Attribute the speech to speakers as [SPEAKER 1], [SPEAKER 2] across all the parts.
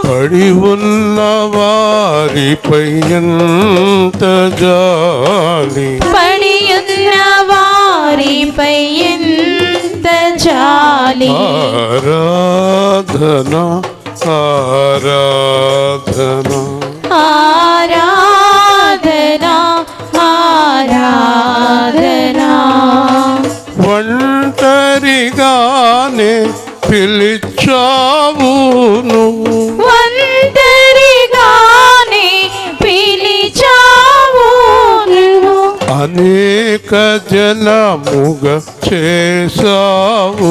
[SPEAKER 1] పడి ఉన్న వారిపై ఎంత జాలి,
[SPEAKER 2] పడి ఉన్న వారిపై ఎంత జాలి.
[SPEAKER 1] ఆరాధన ఆరాధన
[SPEAKER 2] ఆరాధన ఆరాధన.
[SPEAKER 1] ఒంటరిగానే పిలిచావు నువ్వు,
[SPEAKER 2] ఒంటరిగానే పిలిచావు నువ్వు.
[SPEAKER 1] అనేక జనముగా చేసావు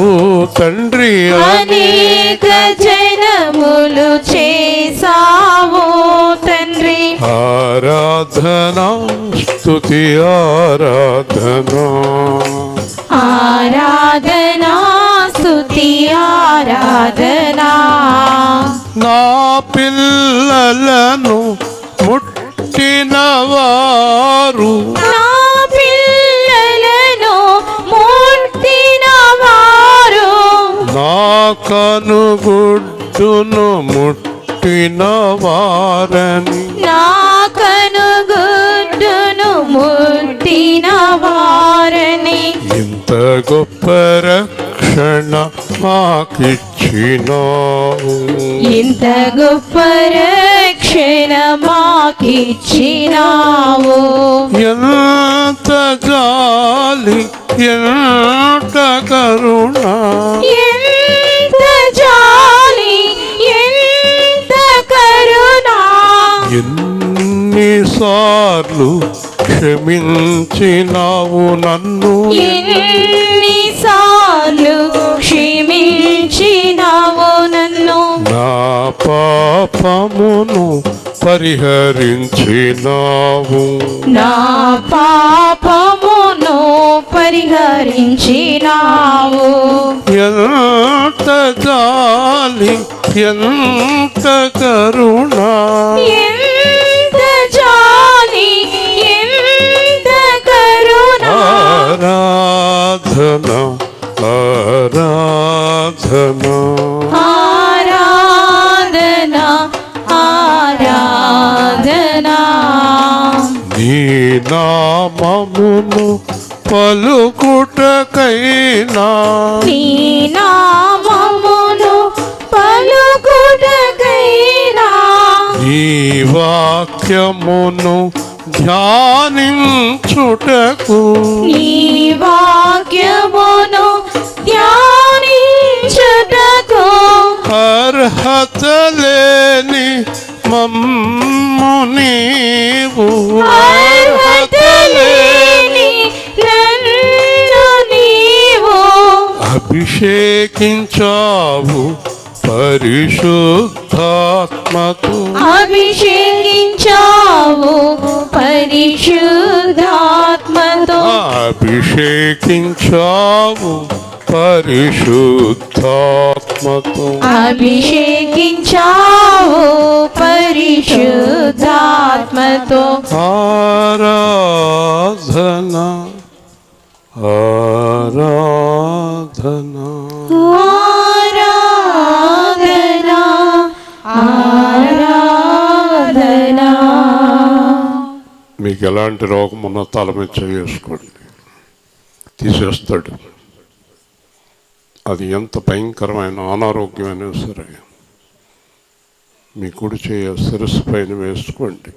[SPEAKER 1] తండ్రి,
[SPEAKER 2] అనేక జనములు చేసావు తండ్రి.
[SPEAKER 1] ఆరాధన స్తుతి ఆరాధన,
[SPEAKER 2] ఆరాధన స్తుతి ఆరాధన.
[SPEAKER 1] నా పిల్లలను ముట్టిన వారు,
[SPEAKER 2] నా పిల్లలను ముట్టిన వారు,
[SPEAKER 1] నా కనుగుడ్డును ముట్టిన వారని,
[SPEAKER 2] నా కనుగుడ్డును ముట్టిన వారని.
[SPEAKER 1] ఇంత గొప్ప రక్షణ మాకిచ్చినావు,
[SPEAKER 2] ఇంత గొప్ప రక్షణ మాకిచ్చినావు.
[SPEAKER 1] ఎంత జాలి ఎంత కరుణ,
[SPEAKER 2] ఎంత జాలి ఎంత కరుణ.
[SPEAKER 1] ఎన్నిసార్లు క్షమించినావు నన్ను,
[SPEAKER 2] ఎన్నిసార్లు క్షమించినావు నన్ను.
[SPEAKER 1] నా పాపమును పరిహరించినావు,
[SPEAKER 2] నా పాపమును పరిహరించినావు.
[SPEAKER 1] ఎంత జాలి ఎంత కరుణ,
[SPEAKER 2] ఎంత జాలి ఎంత కరుణ.
[SPEAKER 1] ఆరాధన ఆరాధన
[SPEAKER 2] ఆరాధన ఆరాధన.
[SPEAKER 1] నీ నామమును పలుకుటకైనా,
[SPEAKER 2] నీ నామమును పలుకుటకైనా,
[SPEAKER 1] నీ వాక్యమును ధ్యానించుటకు,
[SPEAKER 2] నీ వాక్యమును ధ్యానించుటకు.
[SPEAKER 1] అర్హత లేని మమ్ము నీవు,
[SPEAKER 2] అర్హత లేని నన్ను నీవు
[SPEAKER 1] అభిషేకించావు పరిశుద్ధాత్మతో,
[SPEAKER 2] అభిషేకించావు పరిశుద్ధాత్మతో.
[SPEAKER 1] అభిషేకించావు పరిశుద్ధాత్మతో,
[SPEAKER 2] అభిషేకించావు పరిశుద్ధాత్మతో.
[SPEAKER 1] ఆరాధన ఆరాధన
[SPEAKER 2] ఆరాధన ఆరాధన.
[SPEAKER 1] మీకు ఎలాంటి రోగం ఉన్న తల మీద చేసుకోండి, తీసేస్తాడు. అది ఎంత భయంకరమైన అనారోగ్యమైనా సరే మీ కుడి చేయ శిరస్సు పైన వేసుకోండి.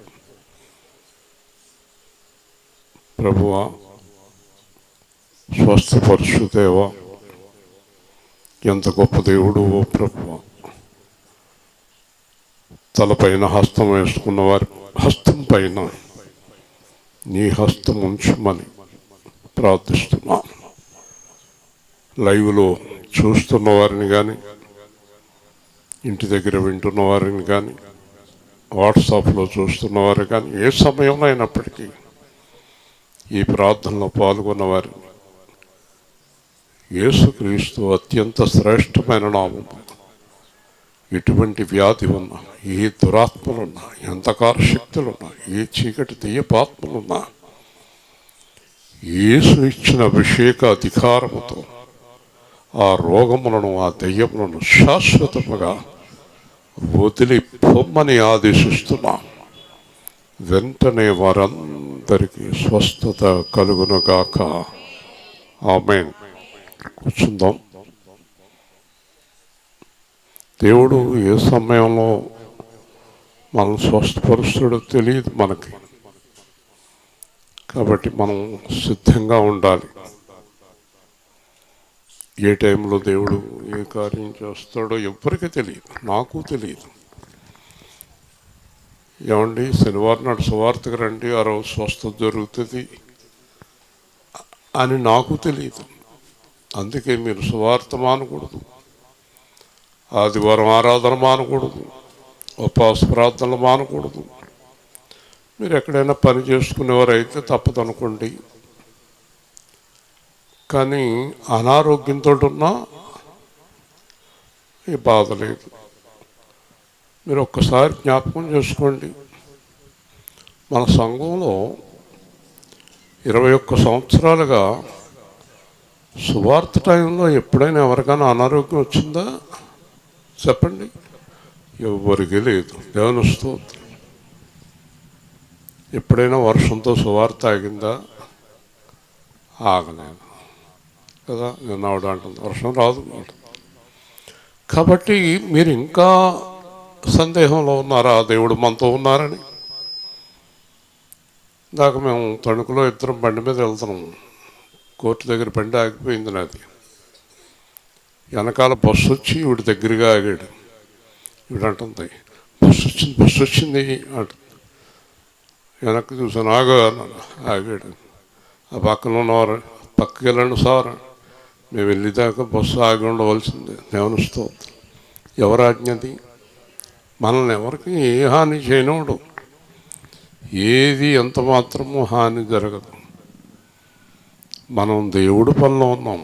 [SPEAKER 1] ప్రభువా, స్వస్థపరచు దేవా, ఎంత గొప్ప దేవుడు ఓ ప్రభువా. తలపైన హస్తం వేసుకున్న వారి హస్తం పైన నీ హస్తం ఉంచమని ప్రార్థిస్తున్నాను. లైవ్లో చూస్తున్న వారిని కానీ, ఇంటి దగ్గర వింటున్న వారిని కానీ, వాట్సాప్లో చూస్తున్న వారు కానీ, ఏ సమయంలో అయినప్పటికీ ఈ ప్రార్థనలో పాల్గొన్న వారిని యేసుక్రీస్తు అత్యంత శ్రేష్టమైన నామం ఎటువంటి వ్యాధి ఉన్నా, ఏ దురాత్మలున్నా, ఎంతకార శక్తులున్నా, ఏ చీకటి దెయ్యపాత్మలున్నా, యేసు ఇచ్చిన అభిషేక అధికారముతో ఆ రోగములను, ఆ దెయ్యములను శాశ్వతముగా వదిలి పొమ్మని ఆదేశిస్తున్నా. వెంటనే వారందరికీ స్వస్థత కలుగునుగాక. ఆమేన్. కూర్చుందాం. దేవుడు ఏ సమయంలో మనం స్వస్థపరుస్తాడో తెలియదు మనకి, కాబట్టి మనం సిద్ధంగా ఉండాలి. ఏ టైంలో దేవుడు ఏ కార్యం చేస్తాడో ఎవ్వరికీ తెలియదు, నాకు తెలియదు. ఏమండి, శనివారం నాడు సువార్తకు రండి, ఆ రోజు స్వస్థత జరుగుతుంది అని నాకు తెలియదు. అందుకే మీరు సువార్త మానకూడదు, ఆదివారం ఆరాధన మానకూడదు, ఉపవాస ప్రార్థనలు మానకూడదు. మీరు ఎక్కడైనా పని చేసుకునేవారైతే తప్పదనుకోండి, కానీ అనారోగ్యంతో ఉన్నా ఈ బాధ లేదు. మీరు ఒక్కసారి జ్ఞాపకం చేసుకోండి, మన సంఘంలో 21 సంవత్సరాలుగా సువార్త టైంలో ఎప్పుడైనా ఎవరికైనా అనారోగ్యం వచ్చిందా చెప్పండి? ఎవరికి లేదు. దేవుని స్తోత్రం. ఎప్పుడైనా వర్షంతో సువార్త ఆగిందా? ఆగలేదు కదా. నిన్న ఆవిడ అంటుంది వర్షం రాదు. కాబట్టి మీరు ఇంకా సందేహంలో ఉన్నారా దేవుడు మనతో ఉన్నారని? ఇందాక మేము తణుకులో ఇద్దరం బండి మీద వెళ్తున్నాం. కోర్టు దగ్గర బండి ఆగిపోయింది నాది. వెనకాల బస్సు వచ్చి ఈవిడ దగ్గరగా ఆగాడు. ఈవిడ అంటుంది బస్సు వచ్చింది అంట. వెనక్కి చూసాను, ఆగాడు. ఆ పక్కన ఉన్నవారు పక్కకి వెళ్ళండి సార్, మేము వెళ్ళేదాకా బస్సు ఆగి ఉండవలసిందే. దేవుని స్తోత్రం. ఎవరు ఆజ్ఞది? మనల్ని ఎవరికి ఏ హాని చేయనోడు, ఏది ఎంత మాత్రము హాని జరగదు. మనం దేవుడు పనిలో ఉన్నాం,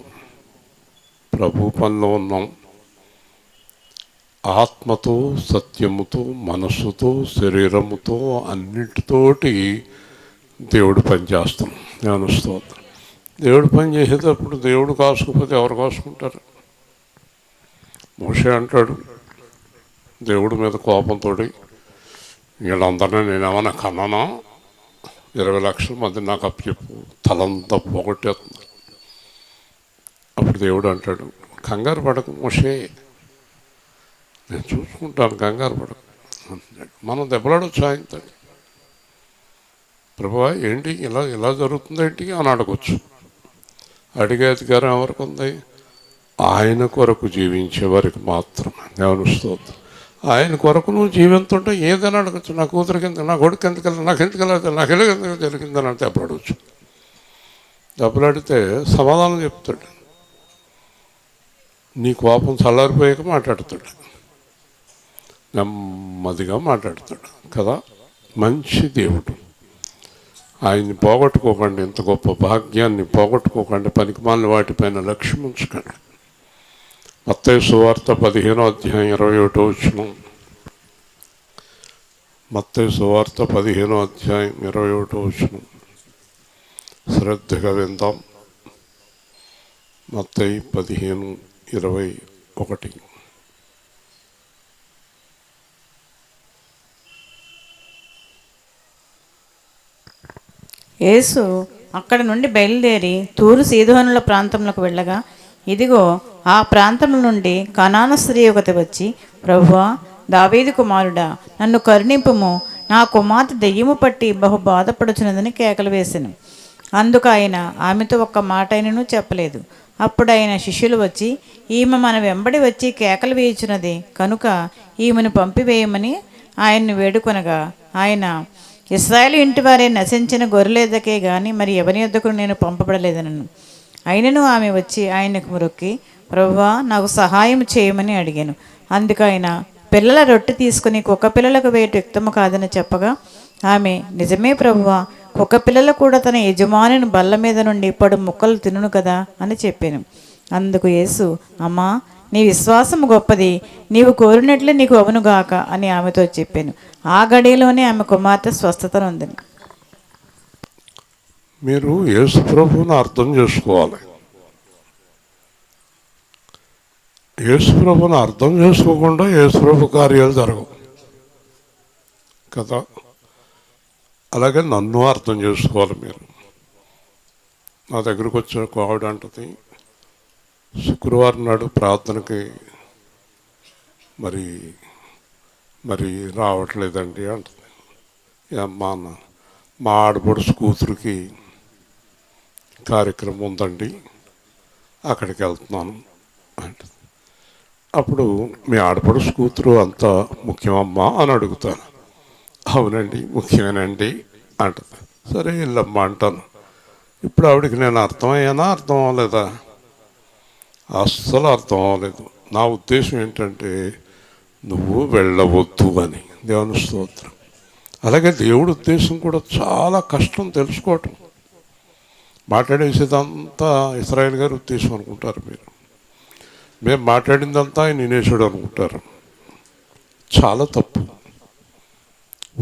[SPEAKER 1] ప్రభు పనిలో ఉన్నాం. ఆత్మతో, సత్యముతో, మనస్సుతో, శరీరముతో అన్నిటితోటి దేవుడు పని చేస్తాం. దేవుని స్తోత్రం. దేవుడు పని చేసేటప్పుడు దేవుడు కాసుకుపోతే ఎవరు కాసుకుంటారు? మోషే అంటాడు దేవుడి మీద కోపంతో, వీళ్ళందరినీ నేనేమన్నా కన్నానా? 20 లక్షల మంది నాకు అప్పచెప్పు, తలంతా పోగొట్టేస్తుంది. అప్పుడు దేవుడు అంటాడు కంగారు పడకు మోషే, నేను చూసుకుంటాను, కంగారు పడకు అంటున్నాడు. మనం దెబ్బలాడొచ్చు ఆయనతో. ప్రభువా ఏంటి ఇలా జరుగుతుందేంటి అని అడగొచ్చు. అడిగే అధికారం ఎవరికి ఉంది? ఆయన కొరకు జీవించే వారికి మాత్రమే. దేవుని స్తోత్రం. ఆయన కొరకు నువ్వు జీవిస్తుంటే ఏదైనా అడగచ్చు. నా కూతురికి ఎంత, నా కొడుకు ఎందుకు, నాకు ఎందుకు వెళ్ళదు, నాకు ఎందుకు జరిగిందని అంటే అప్పుడు అడగచ్చు. దెబ్బలాడితే సమాధానం చెప్తాడు. నీ కోపం చల్లారిపోయాక మాట్లాడతాడు, నెమ్మదిగా మాట్లాడతాడు కదా. మంచి దేవుడు. ఆయన్ని పోగొట్టుకోకండి, ఇంత గొప్ప భాగ్యాన్ని పోగొట్టుకోకండి. పనికిమాలిన వాటిపైన లక్ష్యం ఉంచకండి. మత్తయి సువార్త 15వ అధ్యాయం 21వ వచనం. మత్తయి సువార్త 15వ అధ్యాయం 21వ వచనం శ్రద్ధగా విందాం. మత్తయి 15:21.
[SPEAKER 3] యేసు అక్కడ నుండి బయలుదేరి తూరు సీదోనుల ప్రాంతంలోకి వెళ్ళగా, ఇదిగో ఆ ప్రాంతం నుండి కనాన స్త్రీ ఒకటి వచ్చి, ప్రభువా, దావీదు కుమారుడా, నన్ను కరుణింపుము, నా కుమార్తె దెయ్యము పట్టి బహు బాధపడుచున్నదని కేకలు వేసెను. అందుకు ఆయన ఆమెతో ఒక్క మాట అయినను చెప్పలేదు. అప్పుడు ఆయన శిష్యులు వచ్చి, ఈమె మన వెంబడి వచ్చి కేకలు వేయుచున్నది కనుక ఈమెను పంపివేయమని ఆయన్ని వేడుకొనగా, ఆయన, ఇశ్రాయేలు ఇంటి వారే నశించిన గొర్రెలెద్దకే గాని మరి ఎవరి యొద్దకు నేను పంపబడలేదనను. అయినను ఆమె వచ్చి ఆయనకు మొక్కి, ప్రభువా, నాకు సహాయం చేయమని అడిగాను. అందుకు ఆయన, పిల్లల రొట్టె తీసుకుని కుక్క పిల్లలకు వేయట యుక్తము కాదని చెప్పగా, ఆమె, నిజమే ప్రభువా, కుక్క పిల్లలు కూడా తన యజమానిని బల్ల మీద నుండి పడు ముక్కలు తినును కదా అని చెప్పాను. అందుకు యేసు, అమ్మా, నీ విశ్వాసము గొప్పది, నీవు కోరినట్లే నీకు అవునుగాక అని ఆమెతో చెప్పాను. ఆ గడియలోనే ఆమె కుమార్తె స్వస్థత నొందింది.
[SPEAKER 1] మీరు యేసు ప్రభువుని అర్థం చేసుకోవాలి. యేసు ప్రభువుని అర్థం చేసుకోకుండా యేసు ప్రభు కార్యాలు జరగవు కదా. అలాగే నన్ను అర్థం చేసుకోవాలి మీరు. నా దగ్గరకు వచ్చిన ఆవిడ అంటది, శుక్రవారం నాడు ప్రార్థనకి మరి మరి రావట్లేదండి అంటది. అమ్మా అన్న, మా ఆడపడుచు కూతురికి కార్యక్రమం ఉందండి, అక్కడికి వెళ్తున్నాను అంటది. అప్పుడు మీ ఆడపడుచు కూతురు అంత ముఖ్యమమ్మా అని అడుగుతాను. అవునండి ముఖ్యమేనండి అంటది. సరే వెళ్ళమ్మా అంటాను. ఇప్పుడు ఆవిడకి నేను అర్థమయ్యానా, అర్థం అవ్వలేదా? అస్సలు అర్థం అవ్వలేదు. నా ఉద్దేశం ఏంటంటే నువ్వు వెళ్ళవద్దు అని. దేవుని స్తోత్రం. అలాగే దేవుడి ఉద్దేశం కూడా చాలా కష్టం తెలుసుకోవటం. మాట్లాడేసేదంతా ఇశ్రాయేల్ గారి ఉద్దేశం అనుకుంటారు మీరు. మేము మాట్లాడిందంతా ఆయన వినేశాడు అనుకుంటారు. చాలా తప్పు.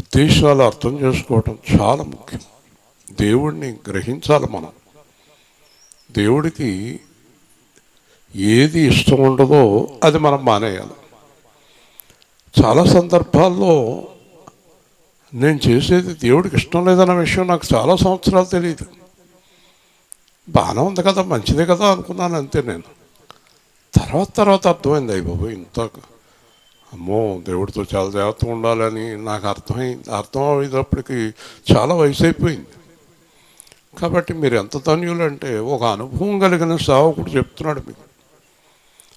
[SPEAKER 1] ఉద్దేశాలు అర్థం చేసుకోవటం చాలా ముఖ్యం. దేవుడిని గ్రహించాలి మనం. దేవుడికి ఏది ఇష్టం ఉండదో అది మనం మానేయాలి. చాలా సందర్భాల్లో నేను చేసేది దేవుడికి ఇష్టం లేదన్న విషయం నాకు చాలా సంవత్సరాలు తెలియదు. బాగానే ఉంది కదా, మంచిదే కదా అనుకున్నాను అంతే. నేను తర్వాత అర్థమైంది, అయ్యి బాబు ఇంత అమ్మో దేవుడితో చాలా జాగ్రత్తగా ఉండాలని నాకు అర్థమైంది. అర్థం అయ్యేటప్పటికి చాలా వయసు అయిపోయింది. కాబట్టి మీరు ఎంత ధన్యులు అంటే, ఒక అనుభవం కలిగిన సేవకుడు చెప్తున్నాడు మీకు,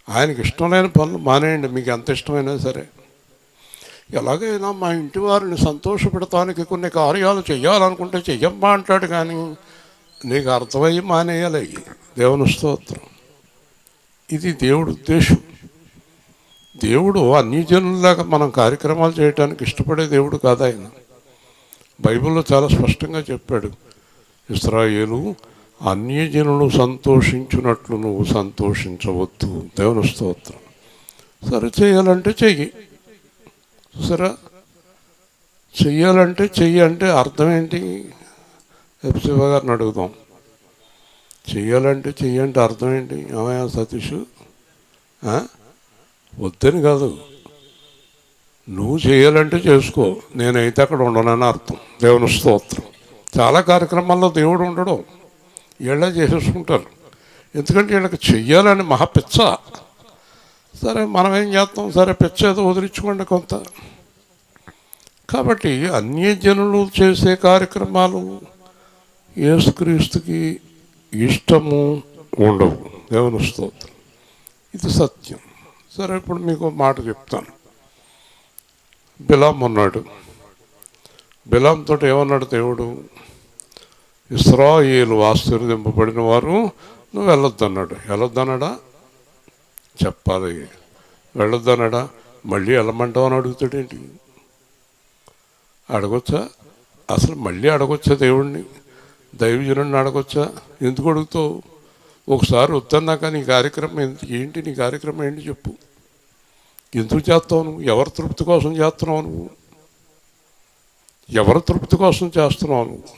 [SPEAKER 1] ఆయనకి ఇష్టం లేని పనులు మానేయండి, మీకు ఎంత ఇష్టమైనా సరే. ఎలాగైనా మా ఇంటి వారిని సంతోషపెడతానికి కొన్ని కార్యాలు చెయ్యాలనుకుంటే చెయ్యమ్మా అంటాడు, కానీ నీకు అర్థమయ్యి మానేయాలి. దేవుని స్తోత్రం. ఇది దేవుడి ఉద్దేశం. దేవుడు అన్యజనుల్లాగా మనం కార్యక్రమాలు చేయడానికి ఇష్టపడే దేవుడు కాదు ఆయన. బైబిల్లో చాలా స్పష్టంగా చెప్పాడు, ఇశ్రాయేలు అన్యజనులు సంతోషించినట్లు నువ్వు సంతోషించవద్దు. దేవుని స్తోత్రం. సరే చేయాలంటే చెయ్యి. సరే చెయ్యాలంటే చెయ్యి అంటే అర్థం ఏంటి? శివ గారిని అడుగుదాం. చెయ్యాలంటే చెయ్యి అంటే అర్థం ఏంటి? ఏమయ్యా సతీష్, వద్దని కాదు, నువ్వు చేయాలంటే చేసుకో, నేనైతే అక్కడ ఉండనని అర్థం. దేవుని స్తోత్రం. చాలా కార్యక్రమాల్లో దేవుడు ఉండడం, వీళ్ళే చేసేసుకుంటారు. ఎందుకంటే వీళ్ళకి చెయ్యాలని మహాపిచ్చ. సరే మనం ఏం చేస్తాం, సరే పిచ్చ ఏదో వదిలించుకోండి కొంత. కాబట్టి అన్యజనులు చేసే కార్యక్రమాలు యేసుక్రీస్తుకి ఇష్టము ఉండవు. దేవుని స్తోత్రం. ఇది సత్యం. సరే ఇప్పుడు మీకు మాట చెప్తాను. బిలాం ఉన్నాడు. బిలాంతో ఏమన్నాడు దేవుడు? ఇశ్రాయేలు ఆశీర్వదింపబడిన వారు నువ్వు వెళ్ళొద్దన్నాడు. వెళ్ళొద్దన్నాడా? చెప్పాలి. వెళ్ళొద్దన్నాడా? మళ్ళీ వెళ్ళమంటావు అని అడుగుతాడేంటి? అడగొచ్చా? అసలు మళ్ళీ అడగొచ్చా దేవుడిని? దైవజనుడిని అడగొచ్చా? ఎందుకు అడుగుతావు? ఒకసారి వద్దన్నాక నీ కార్యక్రమం ఏంటి? నీ కార్యక్రమం ఏంటి చెప్పు. ఎందుకు చేస్తావు నువ్వు? ఎవరి తృప్తి కోసం చేస్తున్నావు నువ్వు? ఎవరి తృప్తి కోసం చేస్తున్నావు నువ్వు?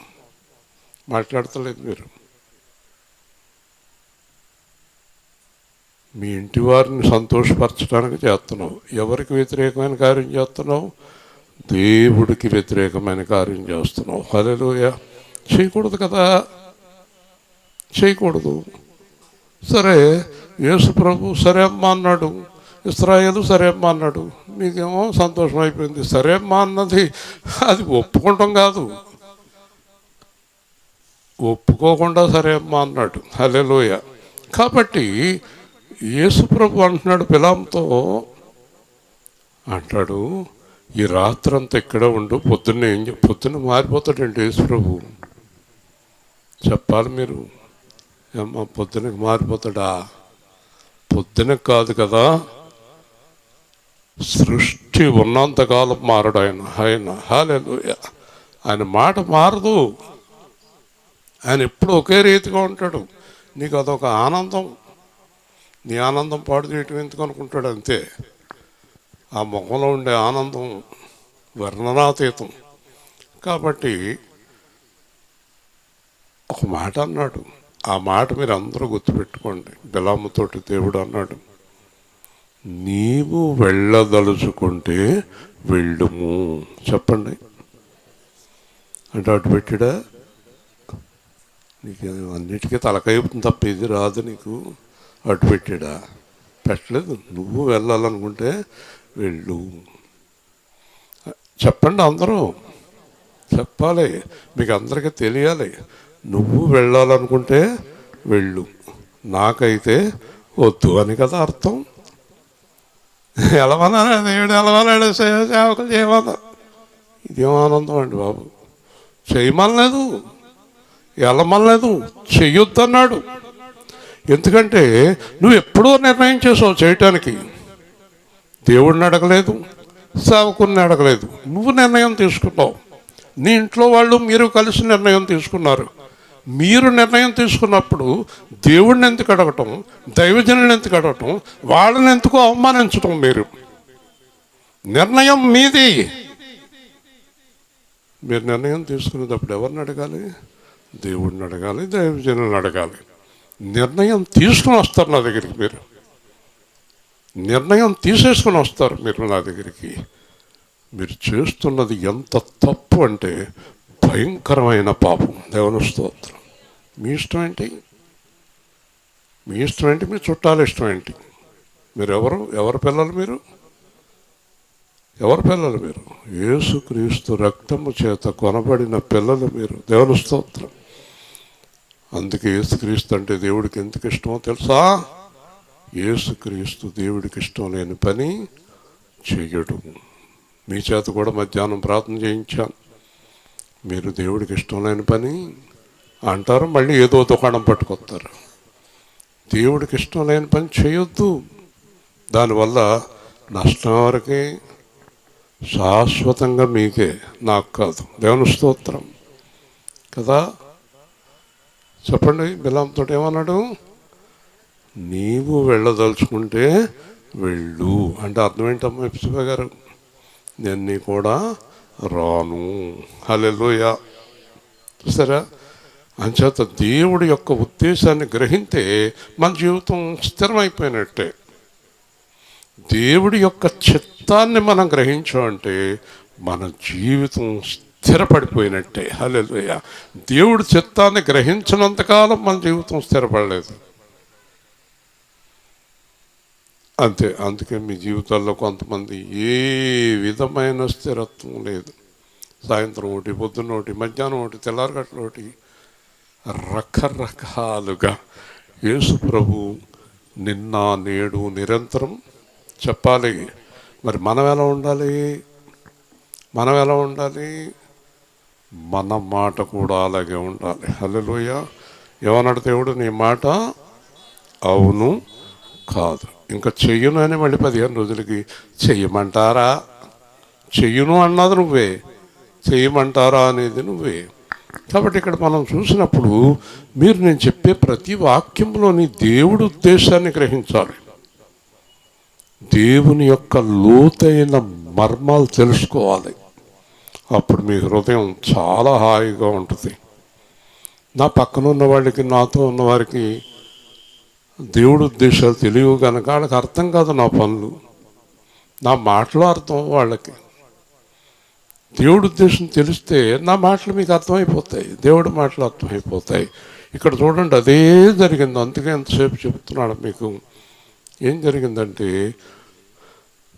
[SPEAKER 1] మాట్లాడతలేదు మీరు. మీ ఇంటి వారిని సంతోషపరచడానికి చేస్తున్నావు. ఎవరికి వ్యతిరేకమైన కార్యం చేస్తున్నావు? దేవుడికి వ్యతిరేకమైన కార్యం చేస్తున్నావు. హల్లెలూయా. చేయకూడదు కదా, చేయకూడదు. సరే యేసు ప్రభు సరే అమ్మా అన్నాడు, ఇశ్రాయేలు సరే అమ్మా అన్నాడు, మీకేమో సంతోషం అయిపోయింది. సరే అమ్మా అన్నది అది ఒప్పుకుంటాం కాదు, ఒప్పుకోకుండా సరే అమ్మా అన్నాడు. హల్లెలూయా. కాబట్టి యేసు ప్రభు అంటున్నాడు బిలాంతో, అంటాడు ఈ రాత్రంతా ఇక్కడ ఉండు, పొద్దున్న మారిపోతాడండి యేసు ప్రభు. చెప్పాలి మీరు. ఏమ్మా పొద్దునకి మారిపోతాడా? పొద్దునకి కాదు కదా, సృష్టి ఉన్నంతకాలం మారడు ఆయన. హల్లెలూయా. ఆయన మాట మారదు. ఆయన ఎప్పుడు ఒకే రీతిగా ఉంటాడు. నీకు అదొక ఆనందం. నీ ఆనందం పాడు చేయటం ఎందుకు అనుకుంటాడు అంతే. ఆ ముఖంలో ఉండే ఆనందం వర్ణనాతీతం. కాబట్టి ఒక మాట అన్నాడు, ఆ మాట మీరు అందరూ గుర్తుపెట్టుకోండి. బిలాముతోటి దేవుడు అన్నాడు, నీవు వెళ్ళదలుచుకుంటే వెళ్ళుము. చెప్పండి అంటే అటు పెట్టాడా? నీకు అన్నిటికీ తలకైపుతుంది తప్ప ఇది రాదు నీకు, అటు పెట్టాడా? పెట్టలేదు. నువ్వు వెళ్ళాలనుకుంటే వెళ్ళు. చెప్పండి, అందరూ చెప్పాలి, మీకు అందరికీ తెలియాలి. నువ్వు వెళ్ళాలనుకుంటే వెళ్ళు, నాకైతే వద్దు అని కదా అర్థం. ఎలవనాడు దేవుడు, ఎలవనాడు సేవకులు చేయమన్నా. ఇదేం ఆనందం అండి బాబు. చేయమనలేదు, వెళ్ళమనలేదు, చెయ్యొద్దన్నాడు. ఎందుకంటే నువ్వు ఎప్పుడో నిర్ణయం చేసావు చేయటానికి. దేవుడిని అడగలేదు, సేవకుని అడగలేదు, నువ్వు నిర్ణయం తీసుకున్నావు. నీ ఇంట్లో వాళ్ళు మీరు కలిసి నిర్ణయం తీసుకున్నారు. మీరు నిర్ణయం తీసుకున్నప్పుడు దేవుడిని ఎందుకు అడగటం, దైవజనులను ఎందుకు అడగటం, వాళ్ళని ఎందుకు అవమానించటం? మీరు నిర్ణయం మీది. మీరు నిర్ణయం తీసుకునేటప్పుడు ఎవరిని అడగాలి? దేవుడిని అడగాలి, దైవజనులను అడగాలి. నిర్ణయం తీసుకుని వస్తారు నా దగ్గరికి. మీరు నిర్ణయం తీసేసుకుని వస్తారు మీరు నా దగ్గరికి. మీరు చేస్తున్నది ఎంత తప్పు అంటే భయంకరమైన పాపం. దేవుని స్తోత్రం. మీ ఇష్టం ఏంటి? మీ ఇష్టం ఏంటి? మీ చుట్టాలు ఇష్టం ఏంటి? మీరు ఎవరు పిల్లలు? మీరు ఎవరు పిల్లలు? మీరు యేసుక్రీస్తు రక్తము చేత కొనబడిన పిల్లలు మీరు. దేవుని స్తోత్రం. అందుకే యేసుక్రీస్తు అంటే దేవుడికి ఎందుకు ఇష్టమో తెలుసా? యేసుక్రీస్తు దేవుడికి ఇష్టం లేని పని చెయ్యడు. మీ చేత కూడా మధ్యాహ్నం ప్రార్థన చేయించాను. మీరు దేవుడికి ఇష్టం లేని పని అంటారు, మళ్ళీ ఏదో దుకాణం పట్టుకొస్తారు. దేవుడికి ఇష్టం లేని పని చేయొద్దు. దానివల్ల నష్టం ఎవరికి? శాశ్వతంగా మీకే, నాకు కాదు. దేవుని స్తోత్రం కదా. చెప్పండి, బిలాముతో ఏమన్నాడు? నీవు వెళ్ళదలుచుకుంటే వెళ్ళు అంటే అర్థం ఏంటమ్మా ఎపిసోడ్ గారు? నేను నీ కూడా రాను. హల్లెలూయా. చూసారా? అంచేత దేవుడి యొక్క ఉద్దేశాన్ని గ్రహింతే మన జీవితం స్థిరమైపోయినట్టే. దేవుడి యొక్క చిత్తాన్ని మనం గ్రహించామంటే మన జీవితం స్థిరపడిపోయినట్టే. హల్లెలూయా. దేవుడి చిత్తాన్ని గ్రహించినంతకాలం మన జీవితం స్థిరపడలేదు అంతే. అందుకే మీ జీవితాల్లో కొంతమంది ఏ విధమైన స్థిరత్వం లేదు. సాయంత్రం ఒకటి, పొద్దున్న ఒకటి, మధ్యాహ్నం ఒకటి, తెల్లారగట్ల ఒకటి, రకరకాలుగా. యేసు ప్రభు నిన్న నేడు నిరంతరం చెప్పాలి. మరి మనం ఎలా ఉండాలి? మనం ఎలా ఉండాలి? మన మాట కూడా అలాగే ఉండాలి. హల్లెలూయా. ఏమన్నాడు దేవుడు? నీ మాట అవును కాదు. ఇంకా చెయ్యను అని మళ్ళీ 15 రోజులకి చెయ్యమంటారా? చెయ్యను అన్నది నువ్వే, చెయ్యమంటారా అనేది నువ్వే. కాబట్టి ఇక్కడ మనం చూసినప్పుడు నేను చెప్పే ప్రతి వాక్యంలోని దేవుడి ఉద్దేశాన్ని గ్రహించాలి. దేవుని యొక్క లోతైన మర్మాలు తెలుసుకోవాలి. అప్పుడు మీ హృదయం చాలా హాయిగా ఉంటుంది. నా పక్కన ఉన్న వాళ్ళకి, నాతో ఉన్నవారికి దేవుడి ఉద్దేశాలు తెలియవు కనుక వాళ్ళకి అర్థం కాదు నా పనులు, నా మాటలు అర్థం వాళ్ళకి. దేవుడి ఉద్దేశం తెలిస్తే నా మాటలు మీకు అర్థమైపోతాయి, దేవుడి మాటలు అర్థమైపోతాయి. ఇక్కడ చూడండి, అదే జరిగింది. అందుకే ఎంతసేపు చెప్తున్నాడు మీకు. ఏం జరిగిందంటే,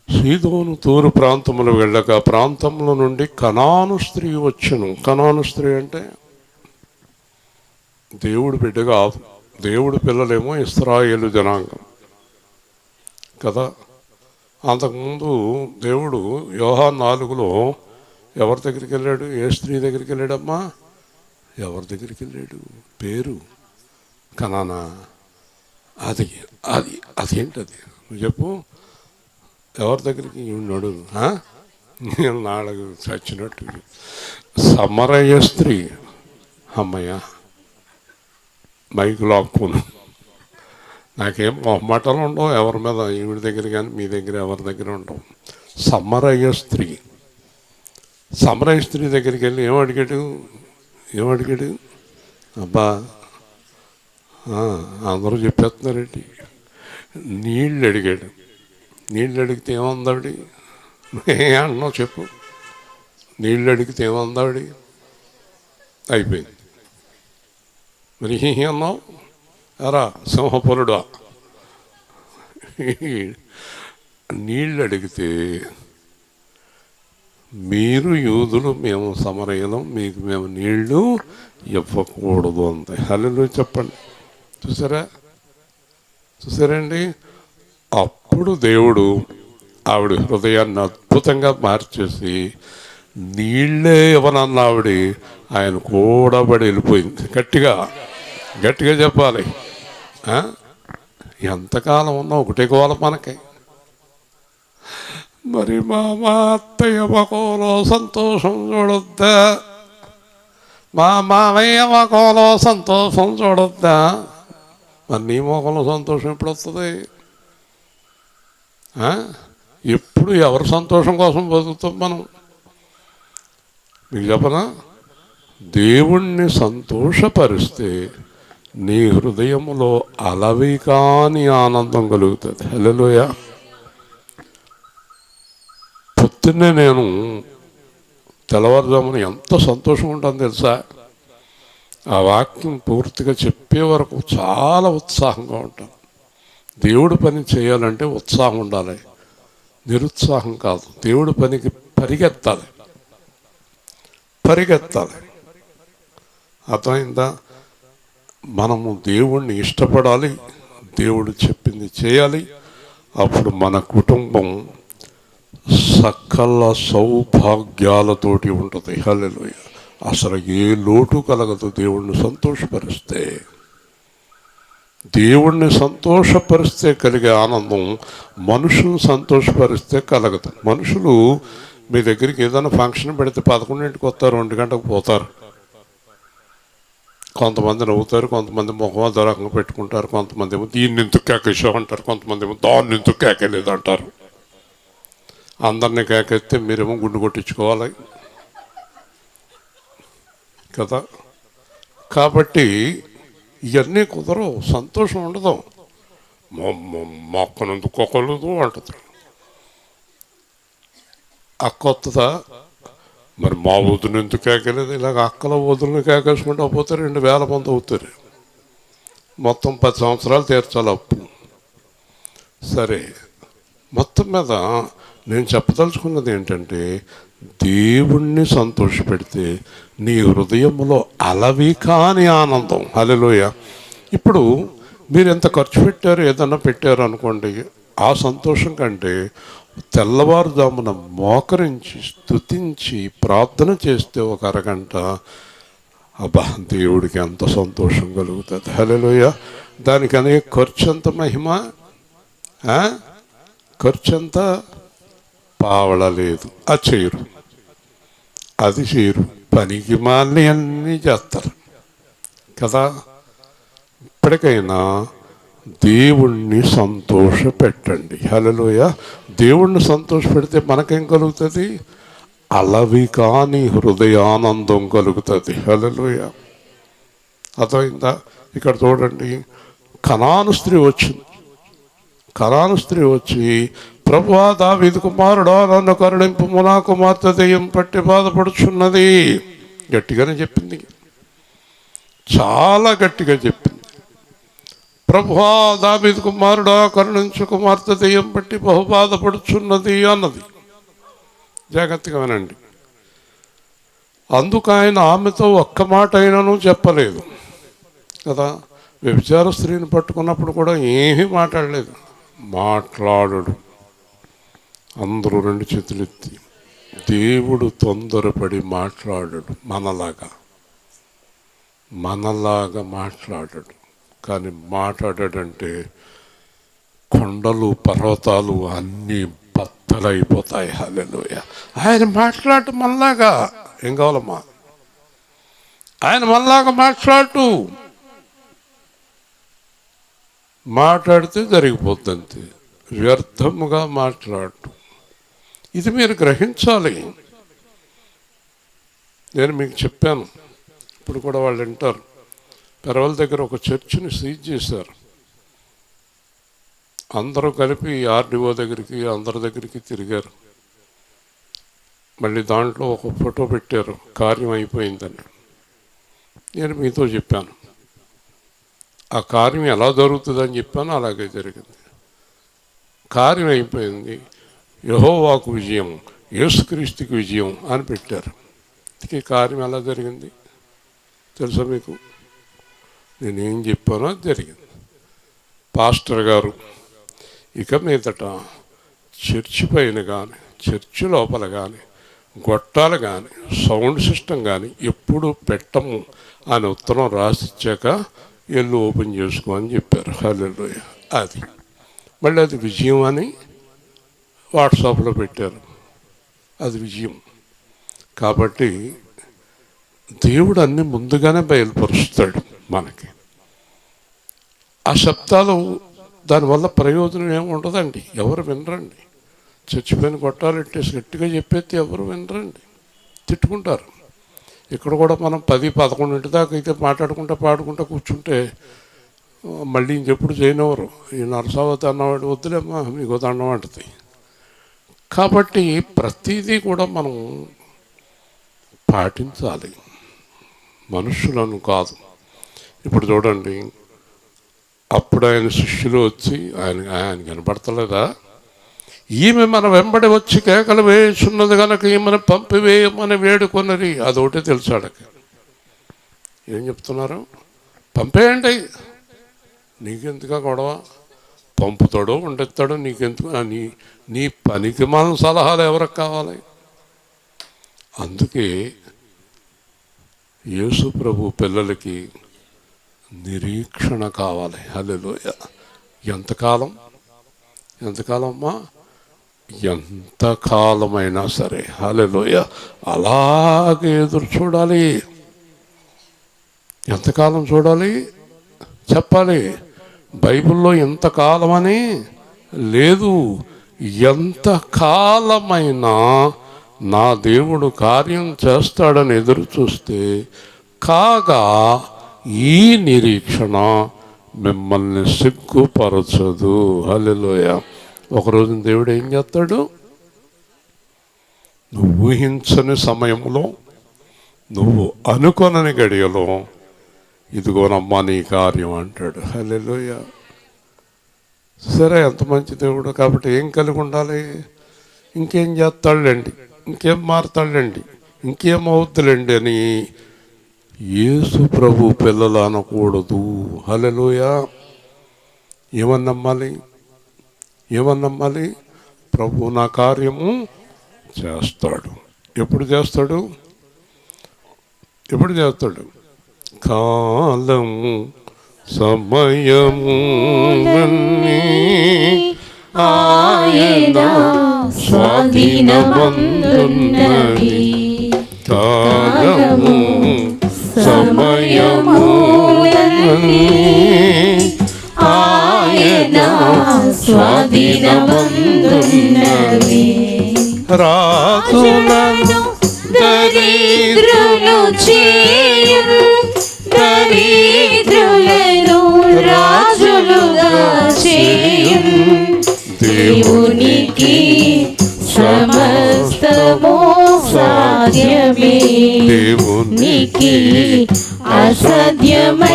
[SPEAKER 1] సీదోను తూరు ప్రాంతములు వెళ్ళగా ప్రాంతంలో నుండి కనాను స్త్రీ వచ్చును. కనాను స్త్రీ అంటే దేవుడి బిడ్డ కాదు. దేవుడి పిల్లలేమో ఇశ్రాయేలు జనాంగం కదా. అంతకుముందు దేవుడు యోహాను 4లో ఎవరి దగ్గరికి వెళ్ళాడు? ఏ స్త్రీ దగ్గరికి వెళ్ళాడమ్మా? ఎవరి దగ్గరికి వెళ్ళాడు? పేరు కనానా. అది అది అదేంటది? నువ్వు చెప్పు. ఎవరి దగ్గరికి ఉన్నాడు? నాలుగు చచ్చినట్టు సమరయ స్త్రీ. అమ్మయ్య మైకు లాక్కును. నాకేం మొహమాటాలు ఉండవు ఎవరి మీద, ఈవిడ దగ్గర కానీ మీ దగ్గర ఎవరి దగ్గర ఉండవు. సమరయ్య స్త్రీ దగ్గరికి వెళ్ళి ఏమడిగాడు? అబ్బా అందరూ చెప్పేస్తున్నారేంటి? నీళ్ళు అడిగాడు. నీళ్ళు అడిగితే ఏమందావిడి? అన్నావు చెప్పు. నీళ్ళు అడిగితే ఏమందావిడి? అయిపోయింది. మరి అన్నావు ఎరా సింహపురుడా? నీళ్ళు అడిగితే మీరు యూదులు, మేము సమరయులం, మీకు మేము నీళ్లు ఇవ్వకూడదు అంతే. హల్లెలూయా చెప్పండి. చూసారండి? అప్పుడు దేవుడు ఆవిడ హృదయాన్ని అద్భుతంగా మార్చేసి నీళ్ళే ఇవ్వనన్న ఆవిడ ఆయన కూడబడి వెళ్ళిపోయింది. గట్టిగా చెప్పాలి. ఎంతకాలం ఉన్నా ఒకటే గోల మనకి. మరి మా అత్తయ్య మొఖంలో సంతోషం చూడొద్దా? మా మామయ్య మొఖంలో సంతోషం చూడొద్దా? మరి నీ మొఖంలో సంతోషం ఎప్పుడు వస్తుంది? ఎప్పుడు ఎవరి సంతోషం కోసం బతుకుతాం మనం? మీకు చెప్పనా? దేవుణ్ణి సంతోషపరిస్తే నీ హృదయంలో అలవి కాని ఆనందం కలుగుతుంది. హల్లెలూయా. పొద్దున్నే నేను తెల్లవారుజామున ఎంత సంతోషం ఉంటాను తెలుసా? ఆ వాక్యం పూర్తిగా చెప్పే వరకు చాలా ఉత్సాహంగా ఉంటాను. దేవుడి పని చేయాలంటే ఉత్సాహం ఉండాలి, నిరుత్సాహం కాదు. దేవుడి పనికి పరిగెత్తాలి. అర్థమైందా? మనము దేవుణ్ణి ఇష్టపడాలి, దేవుడు చెప్పింది చేయాలి. అప్పుడు మన కుటుంబం సకల సౌభాగ్యాలతోటి ఉంటుంది. హల్లెలూయా. అసలు ఏ లోటు కలగదు దేవుణ్ణి సంతోషపరిస్తే. దేవుణ్ణి సంతోషపరిస్తే కలిగే ఆనందం మనుషులను సంతోషపరిస్తే కలగదు. మనుషులు మీ దగ్గరికి ఏదైనా ఫంక్షన్ పెడితే 11ంటికి వస్తారు, 2 గంటలకు పోతారు. కొంతమంది నవ్వుతారు, కొంతమంది ముఖం అదో రకంగా పెట్టుకుంటారు, కొంతమంది ఏమో దీన్ని ఎందుకు కేకేసావు అంటారు, కొంతమంది ఏమో దాన్ని ఎందుకు కేకేలేదు అంటారు. అందరినీ కేకెత్తే మీరేమో గుండు కొట్టించుకోవాలి కదా. కాబట్టి ఇవన్నీ కుదరవు, సంతోషం ఉండదు. మొక్కనందుకు కొక్కలేదు అంటుంది. అక్క వస్తుందా? మరి మా వదులు ఎందుకు కేకలేదు? ఇలాగ అక్కల వదులను కేకేసుకుంటూ పోతే 2000 మంది అవుతారు. మొత్తం 10 సంవత్సరాలు తీర్చాలి అప్పు. సరే, మొత్తం మీద నేను చెప్పదలుచుకున్నది ఏంటంటే, దేవుణ్ణి సంతోషపెడితే నీ హృదయంలో అలవి కాని ఆనందం. హల్లెలూయా. ఇప్పుడు మీరు ఎంత ఖర్చు పెట్టారు, ఏదన్నా పెట్టారు అనుకోండి, ఆ సంతోషం కంటే తెల్లవారుజామున మోకరించి స్తుతించి ప్రార్థన చేస్తే ఒక అరగంట, అబ్బా దేవుడికి ఎంత సంతోషం కలుగుతుంది. హల్లెలూయా. దానికి అనేక ఖర్చు ఎంత మహిమ, ఖర్చు ఎంత పావడలేదు. అది చేయరు, పనికి మాలిని అన్నీ చేస్తారు కదా. ఇప్పటికైనా దేవుణ్ణి సంతోష పెట్టండి. హల్లెలూయా. దేవుణ్ణి సంతోష పెడితే మనకేం కలుగుతుంది? అలవి కాని హృదయానందం కలుగుతుంది. హల్లెలూయా. అర్థమైందా? ఇక్కడ చూడండి, కనాను స్త్రీ వచ్చి, ప్రభువా దావీదు కుమారుడా నన్ను కరుణింపుము, నా కుమార్తె దెయ్యం పట్టి బాధపడుచున్నది. గట్టిగానే చెప్పింది, చాలా గట్టిగా చెప్పింది. ప్రభువా దావీదు కుమారుడా కరుణించు, కుమార్తె దెయ్యం పట్టి బహు బాధపడుచున్నది అన్నది. జాగ్రత్తగా వినండి. అందుకు ఆయన ఆమెతో ఒక్క మాట అయినను చెప్పలేదు కదా. వ్యభిచార స్త్రీని పట్టుకున్నప్పుడు కూడా ఏమీ మాట్లాడలేదు. మాట్లాడడు. అందరూ 2 చేతులు ఎత్తి. దేవుడు తొందరపడి మాట్లాడడు. మనలాగా మాట్లాడడు. కానీ మాట్లాడాడంటే కొండలు పర్వతాలు అన్నీ బద్దలైపోతాయి. హల్లెలూయా. ఆయన మాట్లాడు మనలాగా. ఏం కావాలమ్మా? ఆయన మనలాగా మాట్లాడు. మాట్లాడితే జరిగిపోద్ది అంతే. వ్యర్థముగా మాట్లాడటం ఇది మీరు గ్రహించాలి. నేను మీకు చెప్పాను, ఇప్పుడు కూడా వాళ్ళు వింటారు. పెరవల దగ్గర ఒక చర్చిని సీజ్ చేశారు. అందరూ కలిపి ఆర్డీఓ దగ్గరికి అందరి దగ్గరికి తిరిగారు. మళ్ళీ దాంట్లో ఒక ఫోటో పెట్టారు, కార్యం అయిపోయిందని. నేను మీతో చెప్పాను, ఆ కార్యం ఎలా జరుగుతుందని చెప్పాను, అలాగే జరిగింది. కార్యం అయిపోయింది, యెహోవాకు విజయం, యేసుక్రీస్తుకి విజయం అని పెట్టారు. ఈ కార్యం ఎలా జరిగింది తెలుసా మీకు? నేనేం చెప్పానో అది జరిగింది. పాస్టర్ గారు ఇక మీదట చర్చి పైన కానీ చర్చి లోపల కానీ గొట్టాలు కానీ సౌండ్ సిస్టమ్ కానీ ఎప్పుడు పెట్టము అని ఉత్తరం రాసిచ్చాక ఎల్లు ఓపెన్ చేసుకో అని చెప్పారు. హల్లెలూయా. అది మళ్ళీ అది విజయం అని వాట్సాప్లో పెట్టారు. అది విజయం. కాబట్టి దేవుడు అన్ని ముందుగానే బయలుపరుస్తాడు మనకి. ఆ శబ్దాలు దానివల్ల ప్రయోజనం ఏమి ఉండదండి. ఎవరు వినరండి. చచ్చిపోయిన కొట్టాలెట్టేసి గట్టిగా చెప్పేది ఎవరు వినరండి, తిట్టుకుంటారు. ఇక్కడ కూడా మనం 10-11 దాకా అయితే మాట్లాడుకుంటా పాడుకుంటా కూర్చుంటే మళ్ళీ ఇంకెప్పుడు చేయనివ్వరు. ఈ నరసావతి అన్నవాడు వద్దులేమ్మా మీకు దండం అంటది. కాబట్టి ప్రతిదీ కూడా మనం పాటించాలి, మనుషులను కాదు. ఇప్పుడు చూడండి, అప్పుడు ఆయన శిష్యులు వచ్చి ఆయన కనపడతలేదా? ఈమె మన వెంబడి వచ్చి కేకలు వేస్తున్నది కనుక ఈమెను పంపివేయమని వేడుకొన్నది. అదొకటే తెలుసాడకి. ఏం చెప్తున్నారు? పంపేయండి, నీకెందుక గొడవ? పంపుతాడో ఉండెత్తాడో నీకెందుకు? నీ పనికి మనం సలహాలు ఎవరికి కావాలి? అందుకే యేసు ప్రభు పిల్లలకి నిరీక్షణ కావాలి. హల్లెలూయా. ఎంతకాలం అమ్మా? ఎంతకాలమైనా సరే హల్లెలూయా అలాగే ఎదురు చూడాలి. ఎంతకాలం చూడాలి చెప్పాలి. బైబిల్లో ఎంతకాలం అని లేదు. ఎంతకాలమైనా నా దేవుడు కార్యం చేస్తాడని ఎదురు చూస్తే కాగా ఈ నిరీక్షణ మిమ్మల్ని సిగ్గుపరచదు. హల్లెలూయా. ఒకరోజు దేవుడు ఏం చేస్తాడు? నువ్వు ఊహించని సమయంలో, నువ్వు అనుకొనని గడియలో ఇదిగోనమ్మా నీ కార్యం అంటాడు. హల్లెలూయా. సరే, ఎంత మంచి దేవుడు. కాబట్టి ఏం కలిగి ఉండాలి? ఇంకేం చేస్తాడులేండి, ఇంకేం మారుతాడులేండి, ఇంకేమవుద్దులేండి అని యేసు ప్రభు పిల్లలు అనకూడదు. హల్లెలూయా. ఏమన్నమ్మాలి? ప్రభు నా కార్యము చేస్తాడు. ఎప్పుడు చేస్తాడు? కాలము సమయము
[SPEAKER 2] ఆయన స్వాధీనమందున్నది.
[SPEAKER 1] కాలము సమయము
[SPEAKER 2] ఆయన స్వాధీనమందున్నది.
[SPEAKER 1] రాజులను
[SPEAKER 2] దరిద్రులు చేయు, దరిద్రులను రాజులుగా చేయు. దేవునికి సమస్తము సాధ్యమే. దేవునికి అసాధ్యమైనది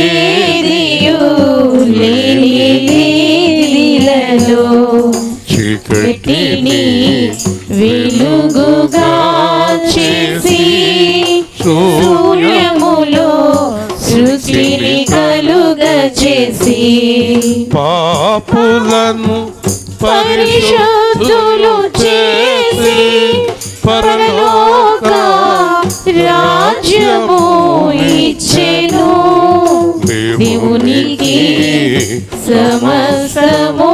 [SPEAKER 2] ఏదియు లేనిలో. చీకటిని వెలుగుగా చేసి శూన్యములో సృష్టిని కలుగా చేసి
[SPEAKER 1] పాపులను
[SPEAKER 2] పరిశుద్ధులు చేసి పరలోక రాజ్యము ఇచ్చెను. దేవునికి సమస్తము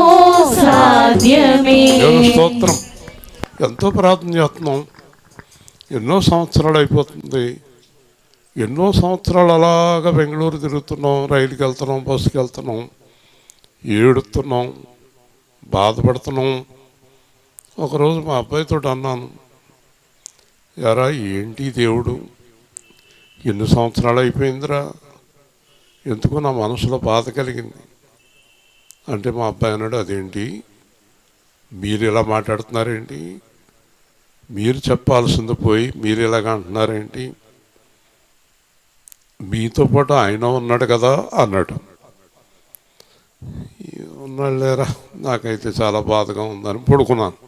[SPEAKER 2] సాధ్యమే.
[SPEAKER 1] స్తోత్రం. ఎంతో ప్రార్థన చేస్తున్నాం, ఎన్నో సంవత్సరాలు అయిపోతుంది. ఎన్నో సంవత్సరాలు అలాగా బెంగళూరు తిరుగుతున్నాం, రైలుకి వెళ్తున్నాం, బస్సుకి వెళ్తున్నాం, ఏడుతున్నాం, బాధపడుతున్నాం. ఒకరోజు మా అబ్బాయితో అన్నాను, ఎరా ఏంటి దేవుడు ఎన్ని సంవత్సరాలు అయిపోయిందిరా, ఎందుకు నా మనసులో బాధ కలిగింది అంటే మా అబ్బాయి అన్నాడు, అదేంటి మీరు ఇలా మాట్లాడుతున్నారేంటి, మీరు చెప్పాల్సింది పోయి మీరు ఇలాగ అంటున్నారేంటి, మీతో పాటు ఆయన ఉన్నాడు కదా అన్నాడు. ఉన్నాడు లేరా, నాకైతే చాలా బాధగా ఉందని పడుకున్నాను.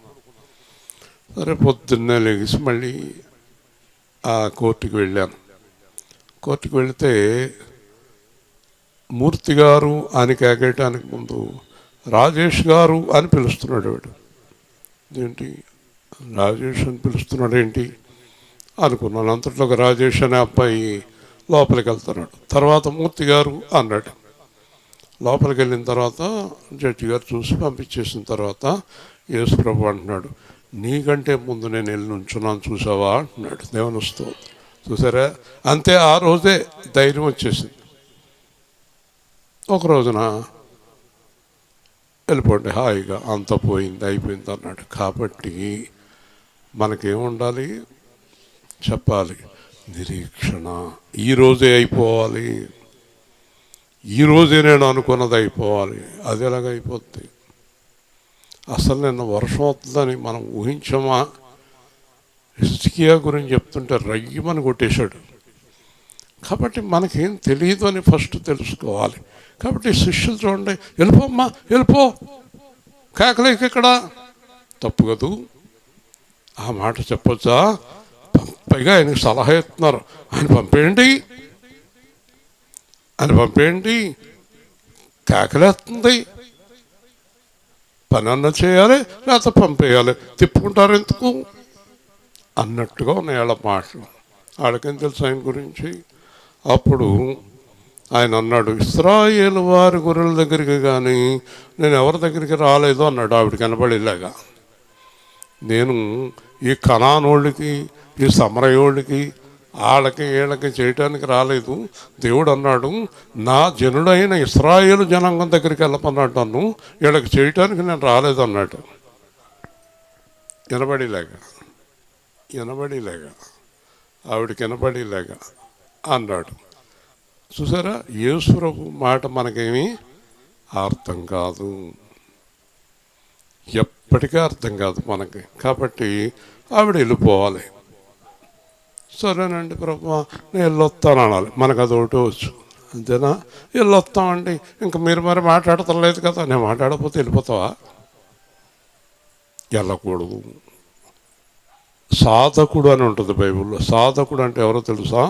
[SPEAKER 1] సరే పొద్దున్నే లెగిసి మళ్ళీ ఆ కోర్టుకి వెళ్ళాను. కోర్టుకి వెళితే మూర్తి గారు అని కేకేయటానికి ముందు రాజేష్ గారు అని పిలుస్తున్నాడు. వాడు ఏంటి రాజేష్ అని పిలుస్తున్నాడు ఏంటి అనుకున్నాను. అంతట్లో ఒక రాజేష్ అనే అబ్బాయి లోపలికి వెళ్తున్నాడు. తర్వాత మూర్తి గారు అన్నాడు. లోపలికి వెళ్ళిన తర్వాత జడ్జి గారు చూసి పంపించేసిన తర్వాత యేసు ప్రభు అంటున్నాడు, నీకంటే ముందు నేను వెళ్ళి నుంచున్నాను చూసావా అంటున్నాడు. దేవుని స్తోత్రం. చూసారా, అంతే ఆ రోజే ధైర్యం వచ్చేసింది. ఒక రోజున వెళ్ళిపోండి హాయిగా, అంత పోయింది అయిపోయింది అన్నాడు. కాబట్టి మనకేముండాలి చెప్పాలి, నిరీక్షణ. ఈరోజే అయిపోవాలి, ఈరోజే నేను అనుకున్నది అయిపోవాలి. అది ఎలాగ అయిపోద్ది? అసలు నిన్న వర్షం అవుతుందని మనం ఊహించమా? హిజ్కియా గురించి చెప్తుంటే రయ్యమని కొట్టేశాడు. కాబట్టి మనకేం తెలియదు అని ఫస్ట్ తెలుసుకోవాలి. కాబట్టి శిష్యులు చూడండి, వెళ్ళిపోమ్మా వెళ్ళిపో, కేకలేక ఇక్కడ తప్పు కదూ, ఆ మాట చెప్పొచ్చా? పైగా ఆయనకు సలహా ఇస్తున్నారు, ఆయన పంపేయండి, ఆయన పంపేయండి, కేకలేస్తుంది, పని అన్న చేయాలి లేకపోతే పంపేయాలి, తిప్పుకుంటారు ఎందుకు అన్నట్టుగా ఉన్నాయి వాళ్ళ మాటలు. వాళ్ళకేం తెలుసు ఆయన గురించి? అప్పుడు ఆయన అన్నాడు, ఇశ్రాయేలు వారి గొర్రెల దగ్గరికి కానీ నేను ఎవరి దగ్గరికి రాలేదు అన్నాడు. ఆవిడ కనబడేలాగా నేను ఈ కనానోళ్ళకి ఈ సమరయోళ్ళకి వాళ్ళకి వీళ్ళకి చేయటానికి రాలేదు. దేవుడు అన్నాడు, నా జనుడైన ఇశ్రాయేలు జనాంగం దగ్గరికి వెళ్ళమన్నాడు, నన్ను వీళ్ళకి చేయటానికి నేను రాలేదు అన్నాడు. వినబడేలాగా ఆవిడకి వినబడేలాగా అన్నాడు. చూసారా, యేసు ప్రభు మాట మనకేమీ అర్థం కాదు, ఎప్పటికీ అర్థం కాదు మనకి. కాబట్టి ఆవిడ వెళ్ళిపోవాలి. సరేనండి ప్రభు నేను వెళ్ళొస్తాను అనాలి. మనకు అది ఒకటి వచ్చు, అంతేనా? వెళ్ళొస్తామండి, ఇంకా మీరు మరి మాట్లాడతలేదు కదా. నేను మాట్లాడకపోతే వెళ్ళిపోతావా? వెళ్ళకూడదు. సాధకుడు అని ఉంటుంది బైబిల్లో. సాధకుడు అంటే ఎవరో తెలుసా?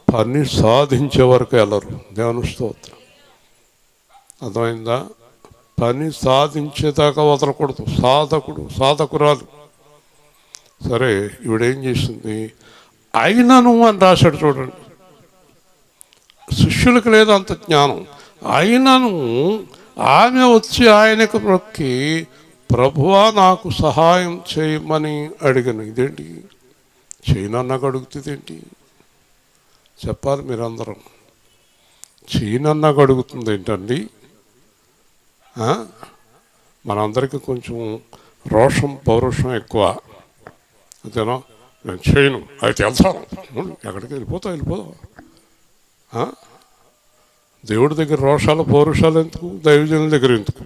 [SPEAKER 1] పని సాధించే వరకు వెళ్ళరు. దేవుని స్తోత్రం. అర్థమైందా? పని సాధించేదాకా వదలకూడదు. సాధకురాలు. సరే, ఈవిడేం చేసింది? అయినను అని రాశాడు చూడండి. శిష్యులకు లేదు అంత జ్ఞానం. అయినను ఆమె వచ్చి ఆయనకు మొక్కి, ప్రభువా నాకు సహాయం చేయమని అడిగాను. ఇదేంటి? చేయనన్నాక అడుగుతుంది ఏంటి? చెప్పాలి మీరందరం. చేయనన్నాక అడుగుతుంది ఏంటండి? మనందరికీ కొంచెం రోషం పౌరుషం ఎక్కువ, అంతేనా? నేను చేయను, అయితే వెళ్తాను. ఎక్కడికి వెళ్ళిపోతావు. దేవుడి దగ్గర రోషాలు పౌరుషాలు ఎందుకు? దైవజనుల దగ్గర ఎందుకు?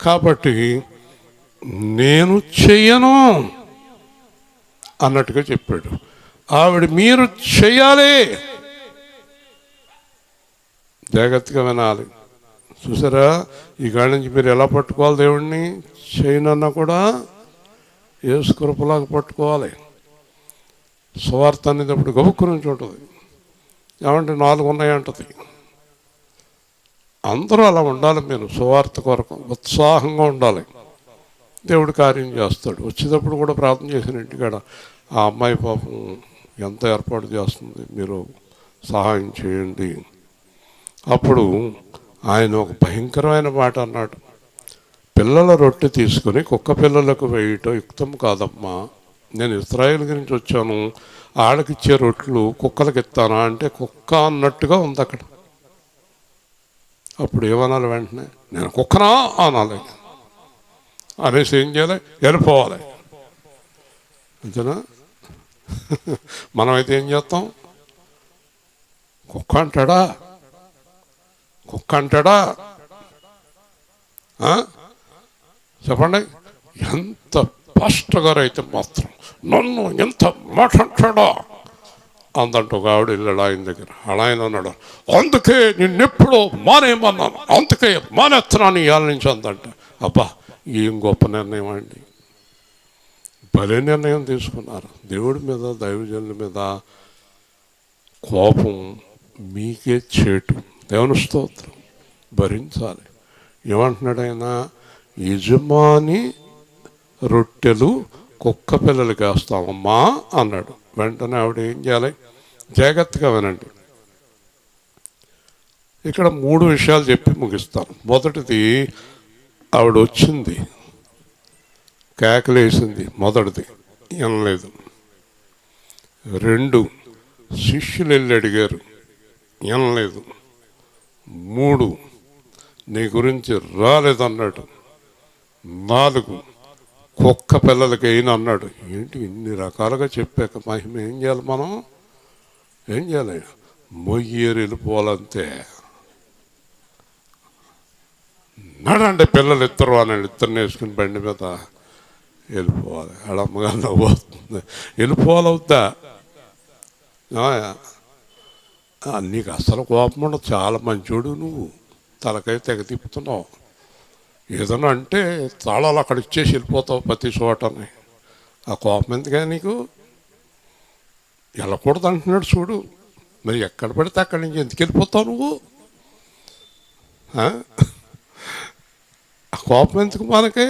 [SPEAKER 1] కాబట్టి నేను చెయ్యను అన్నట్టుగా చెప్పాడు. ఆవిడ మీరు చెయ్యాలి, జాగ్రత్తగా వినాలి. చూసారా, ఈ కాడి నుంచి మీరు ఎలా పట్టుకోవాలి దేవుడిని? చేయనన్నా కూడా యేసు కృపలాగా పట్టుకోవాలి. సువార్త అనేటప్పుడు గబుక్కు నుంచి ఉంటుంది. ఏమంటే 4 ఉన్నాయంటది. అందరూ అలా ఉండాలి. మీరు సువార్త కొరకు ఉత్సాహంగా ఉండాలి. దేవుడు కార్యం చేస్తాడు. వచ్చేటప్పుడు కూడా ప్రార్థన చేసిన ఇంటికాడ, ఆ అమ్మాయి పాపం ఎంత ఏర్పాటు చేస్తుంది, మీరు సహాయం చేయండి. అప్పుడు ఆయన ఒక భయంకరమైన మాట అన్నాడు, పిల్లల రొట్టె తీసుకుని కుక్క పిల్లలకు వేయటం యుక్తం కాదమ్మా నేను ఇస్రాయేల్ గురించి వచ్చాను, ఆడకిచ్చే రొట్లు కుక్కలకి ఇస్తానా అంటే కుక్క అన్నట్టుగా ఉంది అక్కడ. అప్పుడు ఏమనాలి? వెంటనే నేను కుక్కనా అనాలి. అనేసి ఏం చేయాలి? వెళ్ళిపోవాలి. అంతేనా? మనమైతే ఏం చేస్తాం? కుక్క అంటాడా, కుక్క అంటాడా? చెప్పండి. ఎంత పాస్టర్ గారు అయితే మాత్రం నన్ను ఎంత మాట అంటాడా అందంట. ఒక ఆవిడ వెళ్ళాడు ఆయన దగ్గర. ఆయన అన్నాడు, అందుకే నిన్నెప్పుడో మానేయమన్నాను, అందుకే మానేస్తున్నాను ఇవాళ నుంచి అందంట. అబ్బా, ఏం గొప్ప నిర్ణయం అండి! భలే నిర్ణయం తీసుకున్నారు. దేవుడి మీద, దైవజనుల మీద కోపం మీకే చేటు. దేవుని స్తోత్రం. భరించాలి. ఏమంటున్నాడు ఆయన? యజమాని రొట్టెలు కుక్క పిల్లలకి వేస్తామమ్మా అన్నాడు. వెంటనే ఆవిడ ఏం చేయాలి? జాగ్రత్తగా వినండి. ఇక్కడ 3 విషయాలు చెప్పి ముగిస్తాను. మొదటిది, ఆవిడ వచ్చింది, కేకలేసింది. మొదటిది వినలేదు. 2, శిష్యులు వెళ్ళి అడిగారు, వినలేదు. 3, నీ గురించి రాలేదన్నాడు. 4, కుక్క పిల్లలకి అయిన అన్నాడు. ఏంటి ఇన్ని రకాలుగా చెప్పాక మహిమ ఏం చేయాలి? మనం ఏం చేయాలి? మొయ్యేరు వెళ్ళిపోవాలంతే. నడండి పిల్లలు ఇద్దరు అన్నాడు. ఇద్దరిని వేసుకుని బండి మీద వెళ్ళిపోవాలి. అమ్మగారు నవ్వుతుంది. వెళ్ళిపోవాలవుద్దా? నీకు అసలు కోపం ఉండదు, చాలా మంచోడు నువ్వు, తలకై తెగ తిప్పుతున్నావు. ఏదన్నా అంటే తాళాలు అక్కడ ఇచ్చేసి వెళ్ళిపోతావు ప్రతి చోటని. ఆ కోపం ఎందుకే నీకు? వెళ్ళకూడదు అంటున్నాడు చూడు. మరి ఎక్కడ పడితే అక్కడి నుంచి ఎందుకు వెళ్ళిపోతావు నువ్వు? ఆ కోపం ఎందుకు మనకి?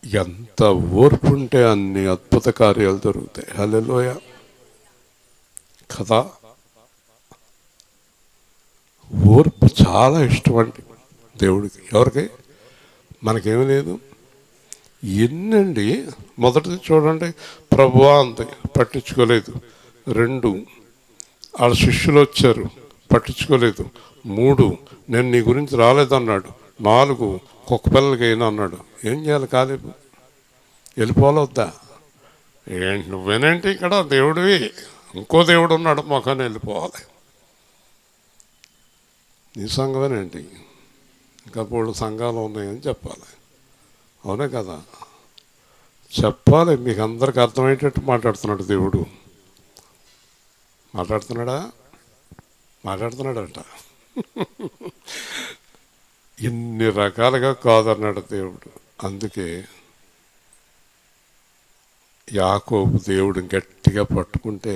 [SPEAKER 1] ఎంత ఓర్పు ఉంటే అన్ని అద్భుత కార్యాలు జరుగుతాయి. హల్లెలూయా కదా. ఓర్పు చాలా ఇష్టం అండి దేవుడికి. ఎవరికి? మనకేమీ లేదు. ఎన్నండి. మొదటిది చూడండి, ప్రభువా అంది, పట్టించుకోలేదు. 2, వాళ్ళ శిష్యులు వచ్చారు, పట్టించుకోలేదు. 3, నేను నీ గురించి రాలేదన్నాడు. 4, కుక్క పిల్లలకి అయినా అన్నాడు. ఏం చేయాలి? కాలేపు వెళ్ళిపోవద్దా? ఏంటి నువ్వేనేంటి ఇక్కడ దేవుడివి, ఇంకో దేవుడు ఉన్నాడు మొఖాన్ని వెళ్ళిపోవాలి. నీ సంఘమేనేంటి, ఇంకా 3 సంఘాలు ఉన్నాయని చెప్పాలి. అవునే కదా? చెప్పాలి. మీకు అందరికి అర్థమయ్యేటట్టు మాట్లాడుతున్నాడు దేవుడు. మాట్లాడుతున్నాడా? మాట్లాడుతున్నాడంట. ఇన్ని రకాలుగా కాదన్నాడు దేవుడు. అందుకే యాకోబు దేవుడిని గట్టిగా పట్టుకుంటే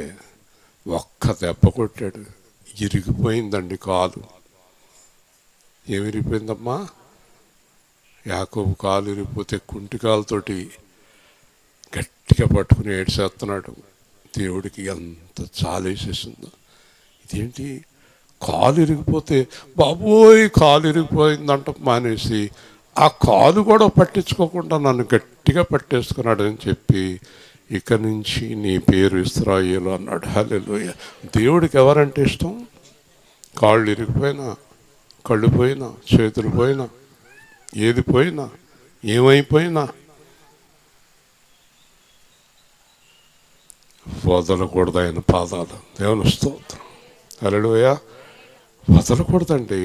[SPEAKER 1] ఒక్క దెబ్బ కొట్టాడు. ఇరిగిపోయిందండి కాలు. ఏమి ఇరిగిపోయిందమ్మా? యాకోబు కాలు ఇరిగిపోతే కుంటికాలతోటి గట్టిగా పట్టుకుని ఏడ్చేస్తున్నాడు. దేవుడికి ఎంత చాలేసేసిందో. ఇదేంటి కాలు ఇరిగిపోతే బాబోయ్ కాలు ఇరిగిపోయిందంట మానేసి ఆ కాలు కూడా పట్టించుకోకుండా నన్ను గట్టిగా పట్టేసుకున్నాడు అని చెప్పి, ఇక నుంచి నీ పేరు ఇశ్రాయేలు అన్నాడు. హల్లెలూయా. దేవుడికి ఎవరంటే ఇష్టం? కాళ్ళు ఇరిగిపోయినా, కళ్ళు పోయినా, చేతులు పోయినా, ఏది పోయినా, ఏమైపోయినా వదలకూడదు ఆయన పాదాలు. దేవుని స్తోత్రం. హల్లెలూయా. వదలకూడదండి.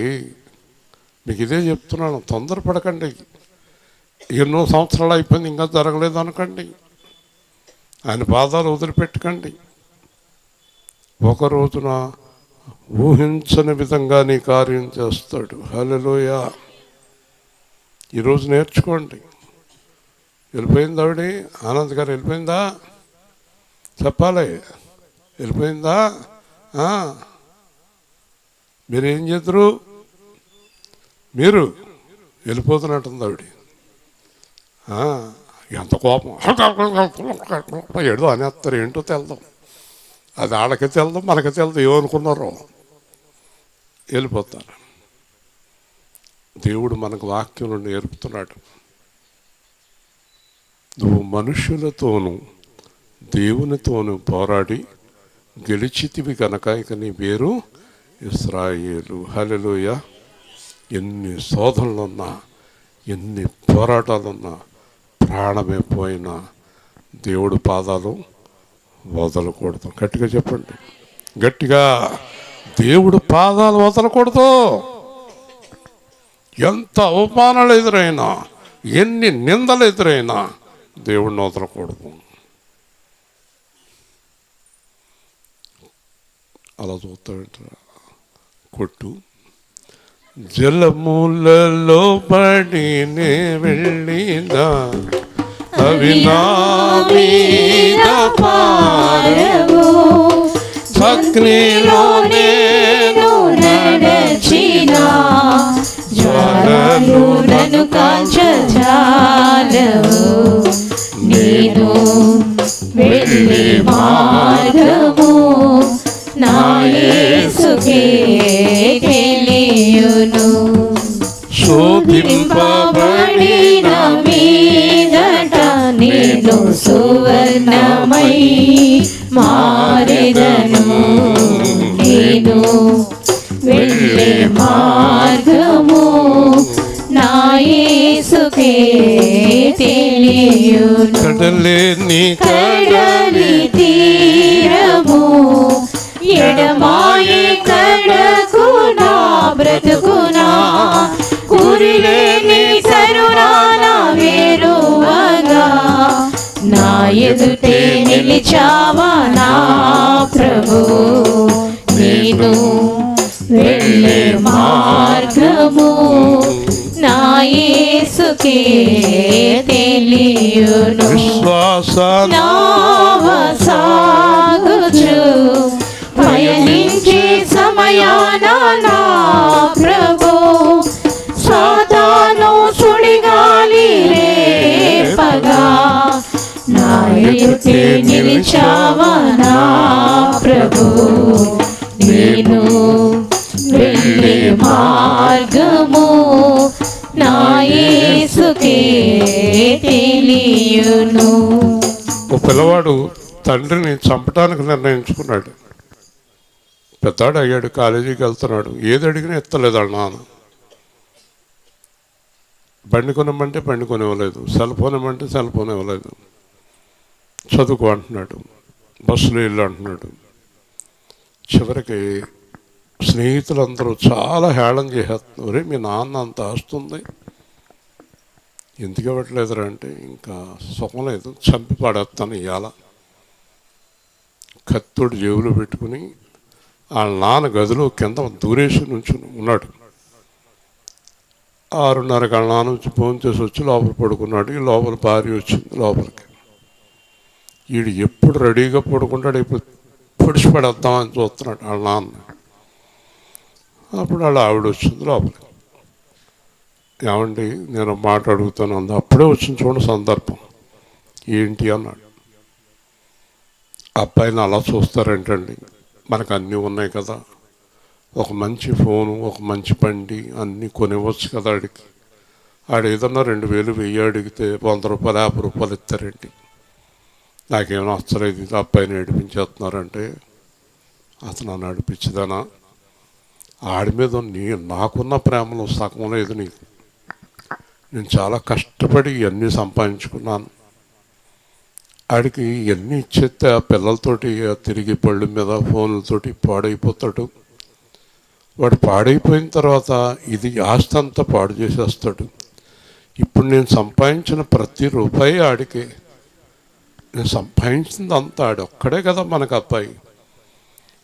[SPEAKER 1] మీకు ఇదే చెప్తున్నాను, తొందరపడకండి. ఎన్నో సంవత్సరాలు అయిపోయింది ఇంకా జరగలేదు అనకండి. ఆయన పాదాలు వదిలిపెట్టకండి. ఒక రోజున ఊహించని విధంగా నీ కార్యం చేస్తాడు. హల్లెలూయా. ఈరోజు నేర్చుకోండి. వెళ్ళిపోయింది ఆవిడ, ఆనంద్ గారు వెళ్ళిపోయిందా? చెప్పాలి. వెళ్ళిపోయిందా? మీరేం చేద్దరు? మీరు వెళ్ళిపోతున్నట్టుంది ఆవిడ. ఎంత కోపం! ఏదో అనేస్తారు. ఏంటో తెల్దాం. అది వాళ్ళకి తెల్దాం, మనకి తెల్దాం. ఏమనుకున్నారో వెళ్ళిపోతారు. దేవుడు మనకు వాక్యంలో నేర్పుతున్నాడు. నువ్వు మనుషులతోనూ దేవునితోనూ పోరాడి గెలిచితివి కనుక ఇక నీ పేరు ఇశ్రాయేలు. హల్లెలూయా. ఎన్ని శోధనలున్నా, ఎన్ని పోరాటాలున్నా, ప్రాణమే పోయినా దేవుడు పాదాలు వదలకూడదు. గట్టిగా చెప్పండి, గట్టిగా. దేవుడు పాదాలు వదలకూడదు. ఎంత అవమానాలు ఎదురైనా, ఎన్ని నిందలు ఎదురైనా దేవుడిని వదలకూడదు. అలా చూస్తాడంటారా? కొట్టు. జలములలో పడినే వెళ్ళినా అవి నా మీద పారవు, అగ్నిలో నేను
[SPEAKER 2] నడచినా జ్వాలలు నన్ను కాల్చజాలవు. నేను వెళ్ళే మార్గము నా యేసుకే తెలియును. శోధింపబడిన మీదట నేను సువర్ణమై మారెదను. నేను వెళ్ళే మార్గము నా యేసుకే తెలియును. కడలి తీరము ఎడమాయి కడకు నా బ్రతుకునా, కురిలేని కరుణాన వేరువగా నా ఎదుటే నిలిచావా నా ప్రభు. నేను వెళ్ళే మార్గము నా యేసుకే తెలియును. నావ సాగుచు పయనించే సమయాన నా ప్రభు, సాతాను సుడిగాలి రేపగా నా ఎదుటే నిలిచావా నా ప్రభు. నేను వెళ్ళే మార్గము నా యేసుకే తెలియును.
[SPEAKER 1] ఓ పిల్లవాడు తండ్రిని చంపడానికి నిర్ణయించుకున్నాడు. పెద్దాడు అయ్యాడు, కాలేజీకి వెళ్తున్నాడు. ఏది అడిగినా ఎత్తలేదు వాళ్ళ నాన్న. బండి కొనమంటే బండి కొనివ్వలేదు, సెల్ ఫోన్ ఇవ్వమంటే సెల్ ఫోన్ ఇవ్వలేదు. చదువుకో అంటున్నాడు, బస్సులో ఇల్లు అంటున్నాడు. చివరికి స్నేహితులందరూ చాలా హేళన చేసేస్తున్నారు. ఒరే మీ నాన్న అంత ఆస్తుంది, ఎందుకు ఇవ్వట్లేదురా అంటే, ఇంకా సుఖం లేదు, చంపి పాడేస్తాను ఇవాళ. కత్తోడు జేబులో పెట్టుకుని వాళ్ళ నాన్న గదిలో కింద దూరేసి నుంచి ఉన్నాడు. 6:30 వాళ్ళ నాన్న వచ్చి ఫోన్ చేసి వచ్చి లోపల పడుకున్నాడు. ఈ లోపల భార్య వచ్చింది లోపలికి. వీడు ఎప్పుడు రెడీగా పడుకుంటాడు, ఇప్పుడు పొడిచి పడేద్దామని చూస్తున్నాడు వాళ్ళ నాన్న. అప్పుడు వాళ్ళ ఆవిడ వచ్చింది లోపలికి. ఏమండి నేను మాట అడుగుతాను అంది. అప్పుడే వచ్చింది చూడండి సందర్భం. ఏంటి అన్నాడు. అబ్బాయిని అలా చూస్తారేంటండి, మనకు అన్నీ ఉన్నాయి కదా, ఒక మంచి ఫోను, ఒక మంచి బండి అన్నీ కొనివ్వచ్చు కదా ఆడికి. ఆడు ఏదన్నా 2,000 1000 అడిగితే 100 రూపాయలు 50 రూపాయలు ఇస్తారేంటి. నాకేమైనా నచ్చలేదు, ఇది అబ్బాయిని ఏడిపించేస్తున్నారంటే, అతను నన్ను నడిపించదానా, ఆడి మీద నాకున్న ప్రేమలో సగం లేదు నీకు. నేను చాలా కష్టపడి ఇవన్నీ సంపాదించుకున్నాను. ఆడికి ఇవన్నీ ఇచ్చేస్తే ఆ పిల్లలతోటి తిరిగి పళ్ళు మీద ఫోన్లతోటి పాడైపోతాడు. వాడు పాడైపోయిన తర్వాత ఇది ఆస్తి అంతా పాడు చేసేస్తాడు. ఇప్పుడు నేను సంపాదించిన ప్రతి రూపాయి ఆడికే. నేను సంపాదించింది అంతా ఆడు ఒక్కడే కదా మనకు అబ్బాయి.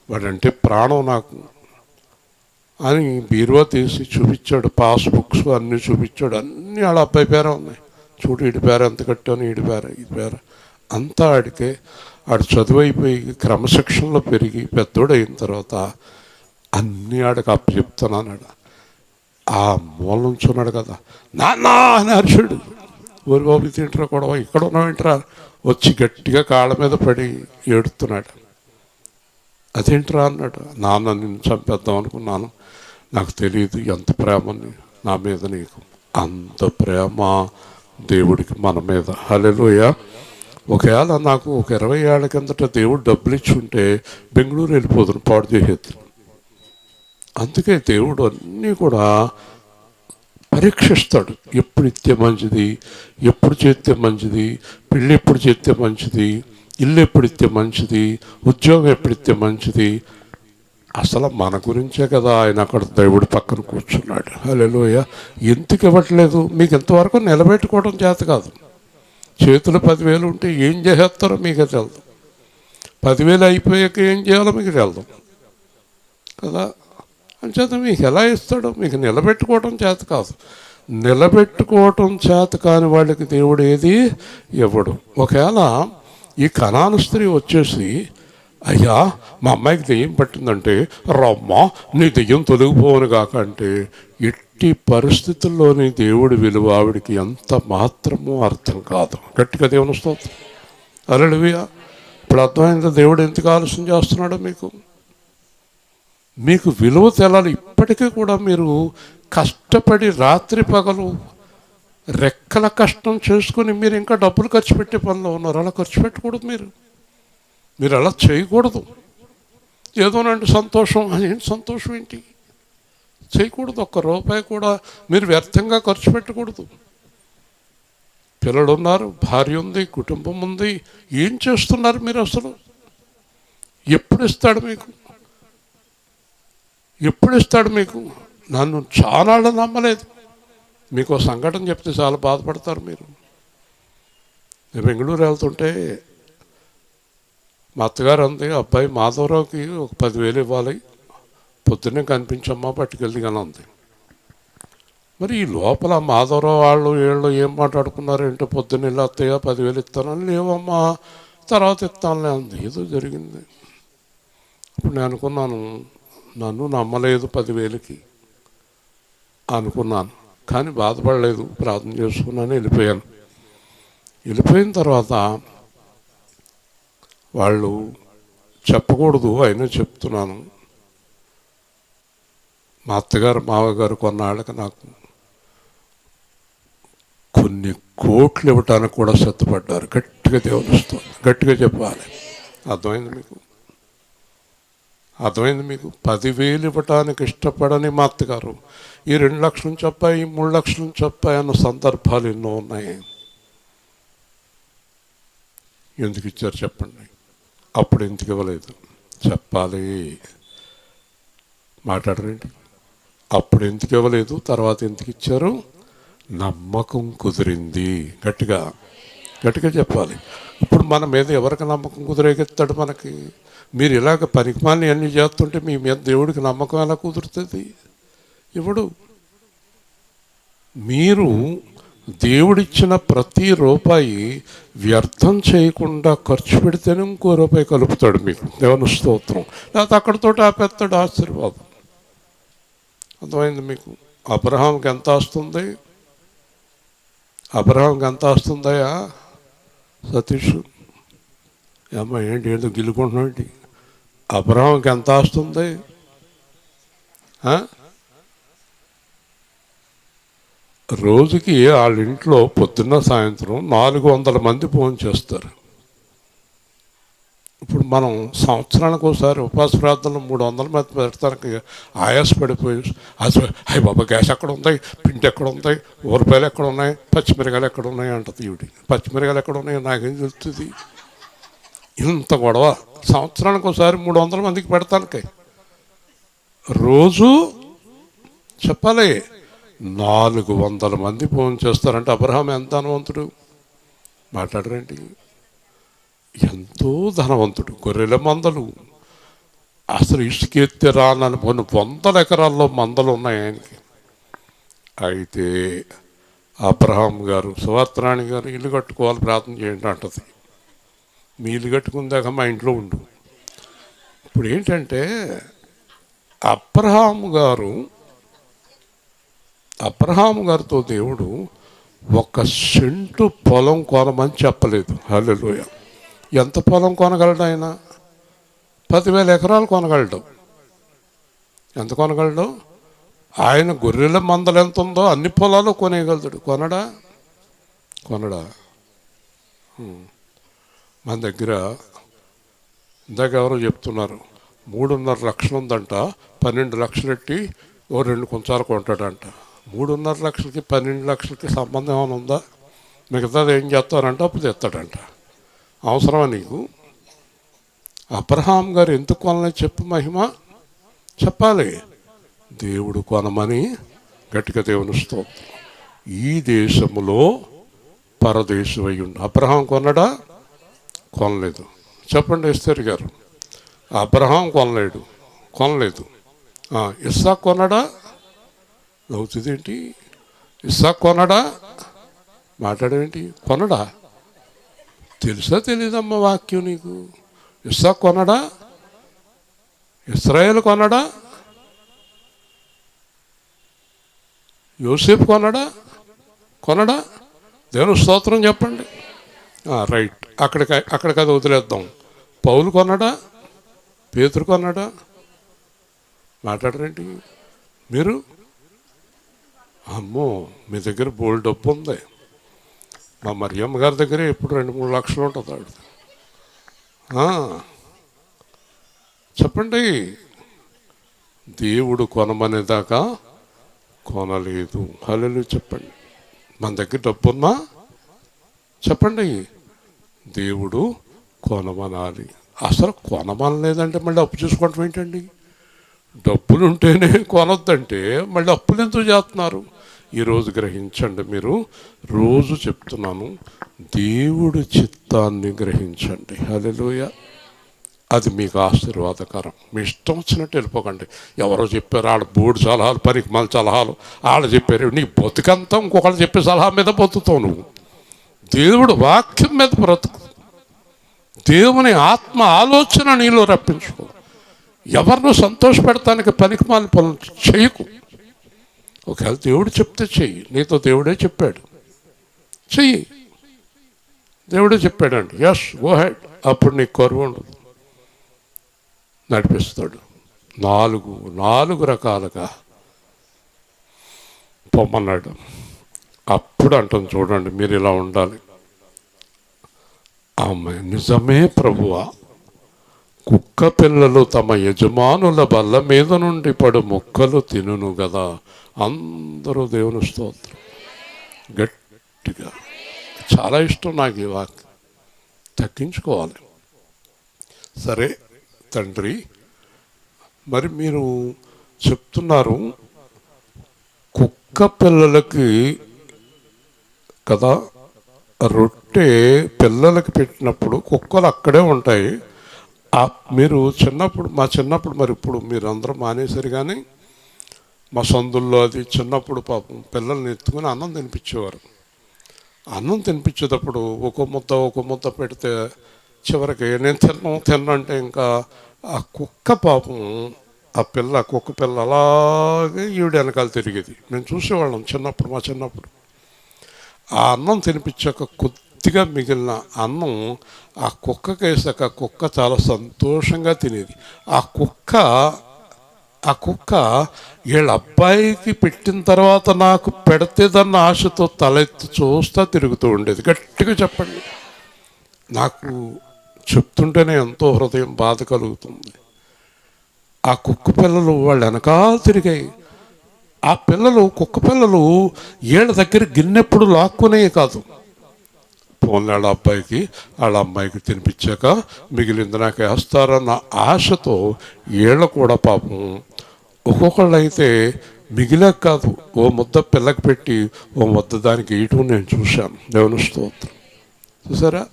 [SPEAKER 1] వాడంటే ప్రాణం నాకు అని బీరువా తీసి చూపించాడు. పాస్బుక్స్ అన్నీ చూపించాడు. అన్నీ వాళ్ళ అబ్బాయి పేరే ఉన్నాయి. చూడు ఇడి పేరు ఎంత కట్టాను, ఇడి పేరు ఇది పేరు అంతా ఆడికే. ఆడు చదువు అయిపోయి క్రమశిక్షణలో పెరిగి పెద్దోడు అయిన తర్వాత అన్నీ ఆడికి అప్పచెప్తున్నాడు. ఆ మూల నుంచి ఉన్నాడు కదా, నాన్న అని అరిచాడు. ఊరి బాబు తింటారా గొడవ, ఇక్కడ ఉన్నావేంట్రా, వచ్చి గట్టిగా కాళ్ళ మీద పడి ఏడుతున్నాడు. అదేంట్రా అన్నాడు. నాన్న నిన్ను చంపేద్దాం అనుకున్నాను, నాకు తెలియదు ఎంత ప్రేమని నా మీద నీకు. అంత ప్రేమ దేవుడికి మన మీద. హల్లెలూయా. ఒకవేళ నాకు ఒక 20 ఏళ్ల కిందట దేవుడు డబ్బులు ఇచ్చి ఉంటే బెంగళూరు వెళ్ళిపోతును, పాడు చేసేది. అందుకే దేవుడు అన్నీ కూడా పరీక్షిస్తాడు. ఎప్పుడు ఇస్తే మంచిది, ఎప్పుడు చేస్తే మంచిది, పెళ్ళి ఎప్పుడు చేస్తే మంచిది, ఇల్లు ఎప్పుడు ఇస్తే మంచిది, ఉద్యోగం ఎప్పుడు ఇస్తే మంచిది. అసలు మన గురించే కదా ఆయన అక్కడ దేవుడి పక్కన కూర్చున్నాడు. హల్లెలూయా. ఎందుకు ఇవ్వట్లేదు? మీకు ఇంతవరకు నిలబెట్టుకోవడం చేత కాదు. చేతులు 10,000 ఉంటే ఏం చేసేస్తారో మీకు తెలదు. 10,000 అయిపోయాక ఏం చేయాలో మీకు తెలదు కదా. అంచేత మీకు ఎలా ఇస్తాడో మీకు నిలబెట్టుకోవడం చేత కాదు. నిలబెట్టుకోవటం చేత కాని వాళ్ళకి దేవుడు ఏది ఇవ్వడు. ఒకవేళ ఈ కనాను స్త్రీ వచ్చేసి, అయ్యా మా అమ్మాయికి దెయ్యం పట్టిందంటే, రమ్మా నీ దెయ్యం తొలగిపోవను కాక అంటే, ఎట్టి పరిస్థితుల్లోని దేవుడి విలువ ఆవిడికి ఎంత మాత్రమూ అర్థం కాదు. గట్టిగా దేవుని స్తోత్రం. హల్లెలూయా. ఇప్పుడు అర్థమైందా దేవుడు ఎందుకు ఆలస్యం చేస్తున్నాడో మీకు విలువ తెలాలి. ఇప్పటికీ కూడా మీరు కష్టపడి రాత్రి పగలు రెక్కల కష్టం చేసుకుని మీరు ఇంకా డబ్బులు ఖర్చు పెట్టే పనిలో ఉన్నారు. అలా ఖర్చు పెట్టకూడదు. మీరు అలా చేయకూడదు. ఏదోనంటే సంతోషం, అదేంటి సంతోషం ఏంటి? చేయకూడదు. ₹1 కూడా మీరు వ్యర్థంగా ఖర్చు పెట్టకూడదు. పిల్లలు ఉన్నారు, భార్య ఉంది, కుటుంబం ఉంది. ఏం చేస్తున్నారు మీరు? అసలు ఎప్పుడు ఇస్తాడు మీకు? ఎప్పుడు ఇస్తాడు మీకు? నన్ను చాలా నమ్మలేదు. మీకు సంఘటన చెప్తే చాలా బాధపడతారు మీరు. నేను బెంగళూరు వెళ్తుంటే మా అత్తగారు అంది, అబ్బాయి మాధవరావుకి ఒక 10,000 ఇవ్వాలి, పొద్దున్నే కనిపించమ్మా పట్టుకెళ్ళి కానీ అంది. మరి ఈ లోపల మాధవరావు వీళ్ళు ఏం మాట్లాడుకున్నారేంటో, పొద్దున్న వెళ్ళి అత్తయ్య 10,000 ఇస్తానని, లేవమ్మా తర్వాత ఇస్తానులే అంది. ఏదో జరిగింది. ఇప్పుడు నేను అనుకున్నాను, నన్ను నమ్మలేదు 10,000కి అనుకున్నాను. కానీ బాధపడలేదు, ప్రార్థన చేసుకున్నాను, వెళ్ళిపోయాను. వెళ్ళిపోయిన తర్వాత వాళ్ళు చెప్పకూడదు, అయినా చెప్తున్నాను. మా అత్తగారు మావగారు కొన్నాళ్ళకి నాకు కొన్ని కోట్లు ఇవ్వటానికి కూడా సిద్ధపడ్డారు. గట్టిగా దేవునిస్తుంది, గట్టిగా చెప్పాలి. అర్థమైంది మీకు? అర్థమైంది మీకు? 10,000 ఇవ్వటానికి ఇష్టపడని మా అత్తగారు ఈ 2 లక్షలు చెప్పాయి, 3 లక్షలు చెప్పాయి అన్న సందర్భాలు ఎన్నో ఉన్నాయి. ఎందుకు ఇచ్చారు చెప్పండి? అప్పుడు ఎందుకు ఇవ్వలేదు చెప్పాలి. మాట్లాడరండి. అప్పుడు ఎందుకు ఇవ్వలేదు, తర్వాత ఎందుకు ఇచ్చారు? నమ్మకం కుదిరింది. గట్టిగా గట్టిగా చెప్పాలి. ఇప్పుడు మన మీద ఎవరికి నమ్మకం కుదిరేకెత్తాడు? మనకి. మీరు ఇలాగ పనికిమాలని అన్నీ చేస్తుంటే మీ మీద దేవుడికి నమ్మకం ఎలా కుదురుతుంది? ఇవ్వడు. మీరు దేవుడిచ్చిన ప్రతి రూపాయి వ్యర్థం చేయకుండా ఖర్చు పెడితేనే ₹1 కలుపుతాడు మీకు. దేవుని స్తోత్రం. లేకపోతే అక్కడితో ఆపేస్తాడు ఆశీర్వాదం. అర్థమైంది మీకు? అబ్రహాంకి ఎంత వస్తుంది? అబ్రహాంకి ఎంత వస్తుందయ్యా సతీష్? అమ్మ ఏంటి ఏదో గిల్లుకుంటున్నావు ఏంటి? అబ్రహాంకి ఎంత వస్తుంది? రోజుకి వాళ్ళ ఇంట్లో పొద్దున్న సాయంత్రం 400 మంది ఫోన్ చేస్తారు. ఇప్పుడు మనం సంవత్సరానికి ఒకసారి ఉపవాస ప్రార్థనలు 300 మంది పెడతానికి ఆయాసపడిపోయి, అయ్యి బాబా గ్యాస్ ఎక్కడ ఉంది, పిండి ఎక్కడ ఉంది, ఊరపాయలు ఎక్కడ ఉన్నాయి, పచ్చిమిరకాయలు ఎక్కడ ఉన్నాయి అంటది ఈవిడి. పచ్చిమిరకాయలు ఎక్కడ ఉన్నాయి నాకేం తెలుస్తుంది? ఇంత గొడవ. సంవత్సరానికి ఒకసారి 300 మందికి పెడతానికి రోజు చెప్పాలి 400 మంది ఫోన్ చేస్తారంటే అబ్రహాం ఎంత ధనవంతుడు? మాట్లాడరండి. ఎంతో ధనవంతుడు. గొర్రెల మందలు అసలు ఇసుకెత్తి రానని 100 ఎకరాల్లో మందలు ఉన్నాయి ఆయనకి. అయితే అబ్రహాం గారు, సువార్తరాణి గారు ఇల్లు కట్టుకోవాలి, ప్రార్థన చేయండి అంటది. మీ ఇల్లు కట్టుకుందాక మా ఇంట్లో ఉండు. ఇప్పుడు ఏంటంటే అబ్రహాము గారితో దేవుడు 1 సెంటు పొలం కొనమని చెప్పలేదు. హల్లెలూయా. ఎంత పొలం కొనగలడు ఆయన? 10,000 ఎకరాలు కొనగలడు. ఎంత కొనగలడు? ఆయన గొర్రెల మందలు ఎంత ఉందో అన్ని పొలాలు కొనేయగలుగుతాడు. కొనడా? కొనడా? మన దగ్గర ఇందాక ఎవరో చెప్తున్నారు 3.5 లక్షలు ఉందంట, 12 లక్షలు ఎట్టి ఓ 2 కుంచాలు కొంటాడంట. 3.5 లక్షలకి 12 లక్షలకి సంబంధం ఏమైనా ఉందా? మిగతాది ఏం చేస్తారంటే అప్పు తెస్తాడంట. అవసరమా నీకు? అబ్రహాం గారు ఎందుకు కొనలేదు చెప్పు మహిమ చెప్పాలి. దేవుడు కొనమని గట్టిగా దేవుని స్తోత్రం. ఈ దేశములో పరదేశం అయి ఉండి అబ్రహాం కొనడా? కొనలేదు. చెప్పండి ఎస్తేర్ గారు. అబ్రహాం కొనలేదు. ఇస్సాకు కొనడా? అవుతుందేంటి? ఇస్సాకు కొనడా? మాట్లాడేంటి? కొనడా? తెలుసా తెలీదమ్మా వాక్యం నీకు? ఇస్సాకు కొనడా? ఇశ్రాయేలు కొనడా? యోసేపు కొనడా? దేవుని స్తోత్రం చెప్పండి. రైట్, అక్కడికి అది వదిలేద్దాం. పౌలు కొనడా? పేతురు కొనడా? మాట్లాడరేంటి మీరు? అమ్మో, మీ దగ్గర బోల్డ్ డబ్బు ఉంది. మా మరియమ్మ గారి దగ్గరే ఎప్పుడు 2-3 లక్షలు ఉంటుంది ఆవిడ. చెప్పండి. దేవుడు కొనమనేదాకా కొనలేదు. హల్లెలూయా చెప్పండి. మన దగ్గర డబ్బు ఉన్నా చెప్పండి, దేవుడు కొనమనాలి. అసలు కొనమనలేదంటే మళ్ళీ అప్పు చూసుకోవటం ఏంటండి? డబ్బులు ఉంటేనే కొనొద్దంటే మళ్ళీ అప్పులు ఎందుకు చేస్తున్నారు? ఈరోజు గ్రహించండి. మీరు రోజు చెప్తున్నాను, దేవుడి చిత్తాన్ని గ్రహించండి. హల్లెలూయా. అది మీకు ఆశీర్వాదకరం. మీ ఇష్టం వచ్చినట్టు వెళ్ళిపోకండి. ఎవరో చెప్పారు వాళ్ళ బోర్డు సలహాలు, పనికి మళ్ళీ సలహాలు వాళ్ళు చెప్పారు. నీ బతుకంతా ఇంకొకళ్ళు చెప్పే సలహా మీద బతుకుతావు నువ్వు. దేవుడు వాక్యం మీద బ్రతుకు. దేవుని ఆత్మ ఆలోచన నీలో రప్పించుకో. ఎవరినో సంతోషపెడతానికి పనికి మాలిన పనులు చేయకు. ఒకవేళ దేవుడు చెప్తే చెయ్యి. నీతో దేవుడే చెప్పాడు చెయ్యి. దేవుడే చెప్పాడండి, ఎస్ గో హెడ్. అప్పుడు నీకు కరువు ఉండదు. నడిపిస్తాడు. 4 రకాలుగా పొమ్మన్నాడు. అప్పుడు అంటాం చూడండి, మీరు ఇలా ఉండాలి. ఆమె నిజమే ప్రభువా, కుక్క పిల్లలు తమ యజమానుల బల్ల మీద నుండి పడు మొక్కలు తినును కదా. అందరూ దేవుని స్తోత్రం గట్టిగా. చాలా ఇష్టం నాకు ఈ వాక్యం. తగ్గించుకోవాలి. సరే తండ్రి, మరి మీరు చెప్తున్నారు కుక్క పిల్లలకి కదా రొట్టె పిల్లలకి పెట్టినప్పుడు కుక్కలు అక్కడే ఉంటాయి. మీరు మా చిన్నప్పుడు మరి ఇప్పుడు మీరు అందరూ మానేశారు, కానీ మా సందుల్లో అది చిన్నప్పుడు పాపం పిల్లల్ని ఎత్తుకుని అన్నం తినిపించేవారు. అన్నం తినిపించేటప్పుడు ఒక ముద్ద పెడితే చివరికి నేను తిన్నంటే ఇంకా ఆ కుక్క పాపం కుక్క పిల్ల అలాగే ఈవిడ వెనకాల తిరిగేది. మేము చూసేవాళ్ళం చిన్నప్పుడు. మా చిన్నప్పుడు ఆ అన్నం తినిపించాక కొద్దిగా మిగిలిన అన్నం ఆ కుక్కకి వేసాక కుక్క చాలా సంతోషంగా తినేది. ఆ కుక్క వీళ్ళ అబ్బాయికి పెట్టిన తర్వాత నాకు పెడితేదన్న ఆశతో తలెత్తి చూస్తా తిరుగుతూ ఉండేది. గట్టిగా చెప్పండి. నాకు చెప్తుంటేనే ఎంతో హృదయం బాధ కలుగుతుంది. ఆ కుక్క పిల్లలు వాళ్ళు వెనకాల తిరిగాయి. ఆ కుక్క పిల్లలు వీళ్ళ దగ్గర గిన్నెప్పుడు లాక్కునే కాదు. పోన్లు వాళ్ళ అమ్మాయికి తినిపించాక మిగిలింది నాకు వేస్తారన్న ఆశతో వీళ్ళు కూడా పాపం ఒక్కొక్కళ్ళు అయితే మిగిలేక కాదు, ఓ ముద్ద పిల్లకి పెట్టి ఓ ముద్ద దానికి వేయటం నేను చూశాను. దేవుని స్తోత్రం. చూసారా?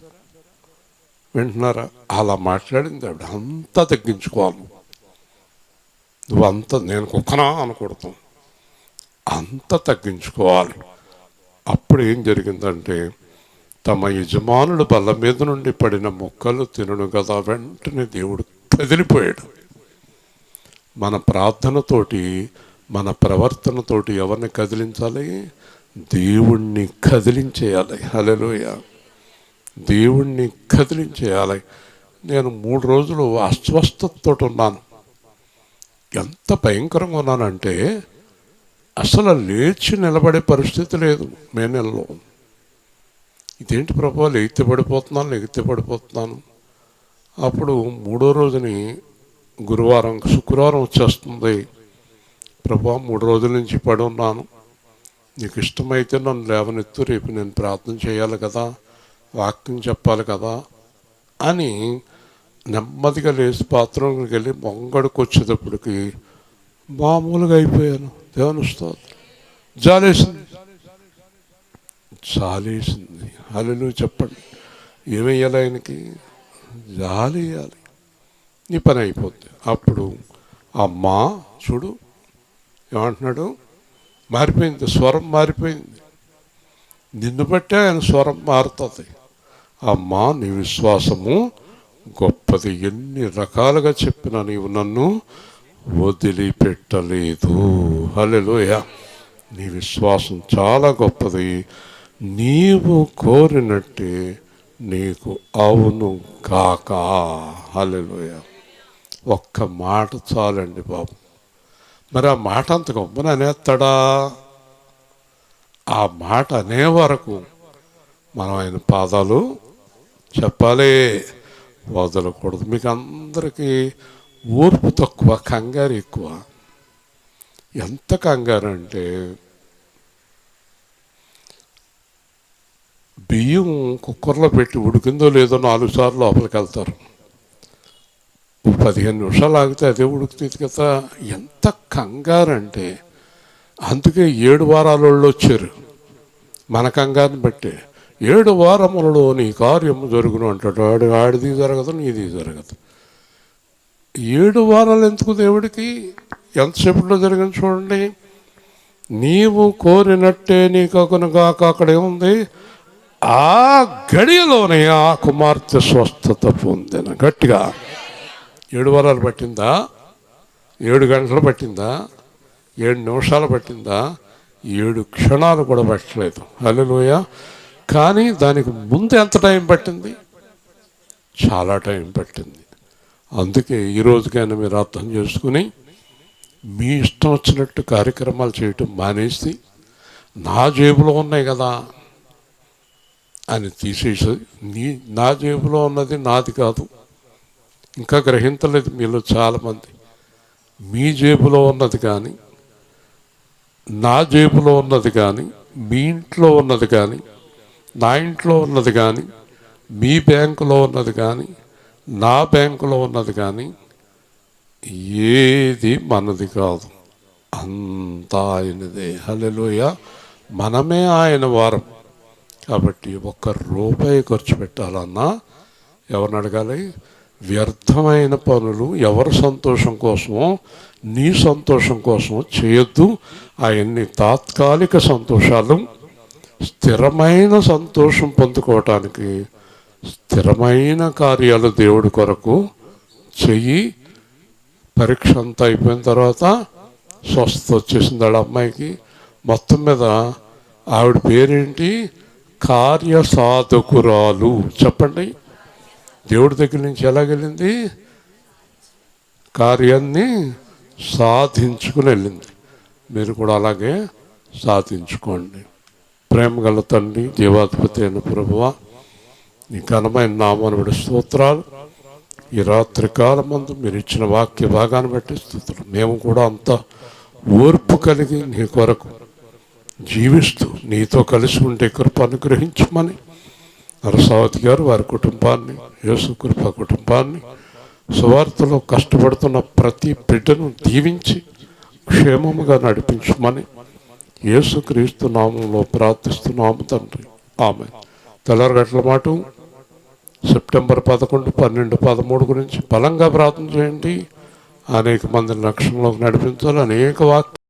[SPEAKER 1] వింటున్నారా? అలా మాట్లాడింది ఆవిడ. అంతా తగ్గించుకోవాలి. నువ్వంతా నేను కుక్కనా అనకూడదు, అంత తగ్గించుకోవాలి. అప్పుడు ఏం జరిగిందంటే, తమ యజమానుడు బల్ల మీద నుండి పడిన మొక్కలు తినను కదా. వెంటనే దేవుడు కదిలిపోయాడు. మన ప్రార్థనతోటి మన ప్రవర్తనతోటి ఎవరిని కదిలించాలి? దేవుణ్ణి కదిలించేయాలి. హల్లెలూయా. దేవుణ్ణి కదిలించేయాలి. నేను 3 రోజులు అస్వస్థతతో ఉన్నాను. ఎంత భయంకరంగా ఉన్నానంటే అసలు లేచి నిలబడే పరిస్థితి లేదు. మే నెలలో ఇదేంటి ప్రభు, లెగితే పడిపోతున్నాను. అప్పుడు 3వ రోజుని గురువారం, శుక్రవారం వచ్చేస్తుంది. ప్రభు 3 రోజుల నుంచి పడి ఉన్నాను, నీకు ఇష్టమైతే నన్ను లేవనెత్తు, రేపు నేను ప్రార్థన చేయాలి కదా, వాక్యం చెప్పాలి కదా అని నెమ్మదిగా లేచి బాత్రూంకి వెళ్ళి మొంగడికి వచ్చేటప్పటికి మామూలుగా అయిపోయాను. దేవుని స్తోత్రం. జాలేసింది. హల్లెలూయా చెప్పండి. ఏమేయాలి ఆయనకి? జాలేయాలి. నీ పని అయిపోద్ది. అప్పుడు అమ్మా చూడు ఏమంటున్నాడు, మారిపోయింది, స్వరం మారిపోయింది. నిన్ను బట్టే ఆయన స్వరం మారుతుంది. అమ్మా నీ విశ్వాసము గొప్పది, ఎన్ని రకాలుగా చెప్పినా నీవు నన్ను వదిలిపెట్టలేదు. హల్లెలూయా. నీ విశ్వాసం చాలా గొప్పది, నీవు కోరినట్టే నీకు అవును కాక. హల్లెలూయా. ఒక్క మాట చాలండి బాబు. మరి ఆ మాట అంత గొప్పన అనేస్తాడా? ఆ మాట అనే వరకు మనం ఆయన పాదాలు చెప్పాలి, వదలకూడదు. మీకు అందరికీ ఓర్పు తక్కువ, కంగారు ఎక్కువ. ఎంత కంగారు అంటే బియ్యం కుక్కర్లో పెట్టి ఉడికిందో లేదో 4 సార్లు లోపలికి వెళ్తారు. 15 నిమిషాలు ఆగితే అదే ఉడుకుతుంది కదా. ఎంత కంగారు అంటే అందుకే 7 వారాల వాళ్ళు వచ్చారు మన కంగారుని బట్టి. 7 వారములలో నీ కార్యము జరుగును అంటాడు. ఆడిది జరగదు, నీది జరగదు. 7 వారాలు ఎందుకు దేవుడికి? ఎంతసేపట్లో జరిగింది చూడండి. నీవు కోరినట్టే నీకు అగునుగాక. అక్కడ ఏముంది? ఆ గడియలోనే ఆ కుమార్తె స్వస్థత పొందిన. గట్టిగా 7 వారాలు పట్టిందా? 7 గంటలు పట్టిందా? 7 నిమిషాలు పట్టిందా? 7 క్షణాలు కూడా పట్టలేదు. హల్లెలూయా. కానీ దానికి ముందు ఎంత టైం పట్టింది? చాలా టైం పట్టింది. అందుకే ఈరోజుకైనా మీరు అర్థం చేసుకుని మీ ఇష్టం వచ్చినట్టు కార్యక్రమాలు చేయటం మానేసి నా జేబులో ఉన్నాయి కదా అని తీసేసి, నా జేబులో ఉన్నది నాది కాదు. ఇంకా గ్రహించలేదు మీలో చాలామంది. మీ జేబులో ఉన్నది కానీ, నా జేబులో ఉన్నది కానీ, మీ ఇంట్లో ఉన్నది కానీ, నా ఇంట్లో ఉన్నది కానీ, మీ బ్యాంకులో ఉన్నది కానీ, నా బ్యాంకులో ఉన్నది కానీ ఏది మనది కాదు, అంతా ఆయనదే. హల్లెలూయా. మనమే ఆయన వారం. కాబట్టి 1 రూపాయి ఖర్చు పెట్టాలన్నా ఎవరిని అడగాలి? వ్యర్థమైన పనులు ఎవరి సంతోషం కోసమో, నీ సంతోషం కోసమో చేయొద్దు. అవన్నీ తాత్కాలిక సంతోషాలు. స్థిరమైన సంతోషం పొందుకోవటానికి స్థిరమైన కార్యాలు దేవుడి కొరకు చెయ్యి. పరీక్ష అంతా అయిపోయిన తర్వాత స్వస్థత వచ్చేసింది ఆడ అమ్మాయికి. మొత్తం మీద ఆవిడ పేరేంటి? కార్యసాధకురాలు. చెప్పండి. దేవుడి దగ్గర నుంచి ఎలాగెళ్ళింది? కార్యాన్ని సాధించుకుని వెళ్ళింది. మీరు కూడా అలాగే సాధించుకోండి. ప్రేమ గల తండ్రి, దేవాధిపతి అయిన ప్రభువా, నీ ఘనమైన నామాన్ని బట్టి స్తోత్రాలు. ఈ రాత్రి కాలమందు మీరు ఇచ్చిన వాక్య భాగాన్ని బట్టి స్తోత్రాలు. మేము కూడా అంత ఓర్పు కలిగి నీ కొరకు జీవిస్తూ నీతో కలిసి ఉండే కృప అనుగ్రహించమని నరసావతి గారు, వారి కుటుంబాన్ని, యేసుకృప కుటుంబాన్ని, సువార్తలో కష్టపడుతున్న ప్రతి బిడ్డను దీవించి క్షేమముగా నడిపించమని యేసుక్రీస్తు నామంలో ప్రార్థిస్తున్నాము తండ్రి. ఆమేన్. తెల్లరగట్ల మాట సెప్టెంబర్ 11, 12, 13 గురించి బలంగా ప్రార్థన చేయండి. అనేక మందిని లక్ష్యంలోకి నడిపించాలి. అనేక వాక్య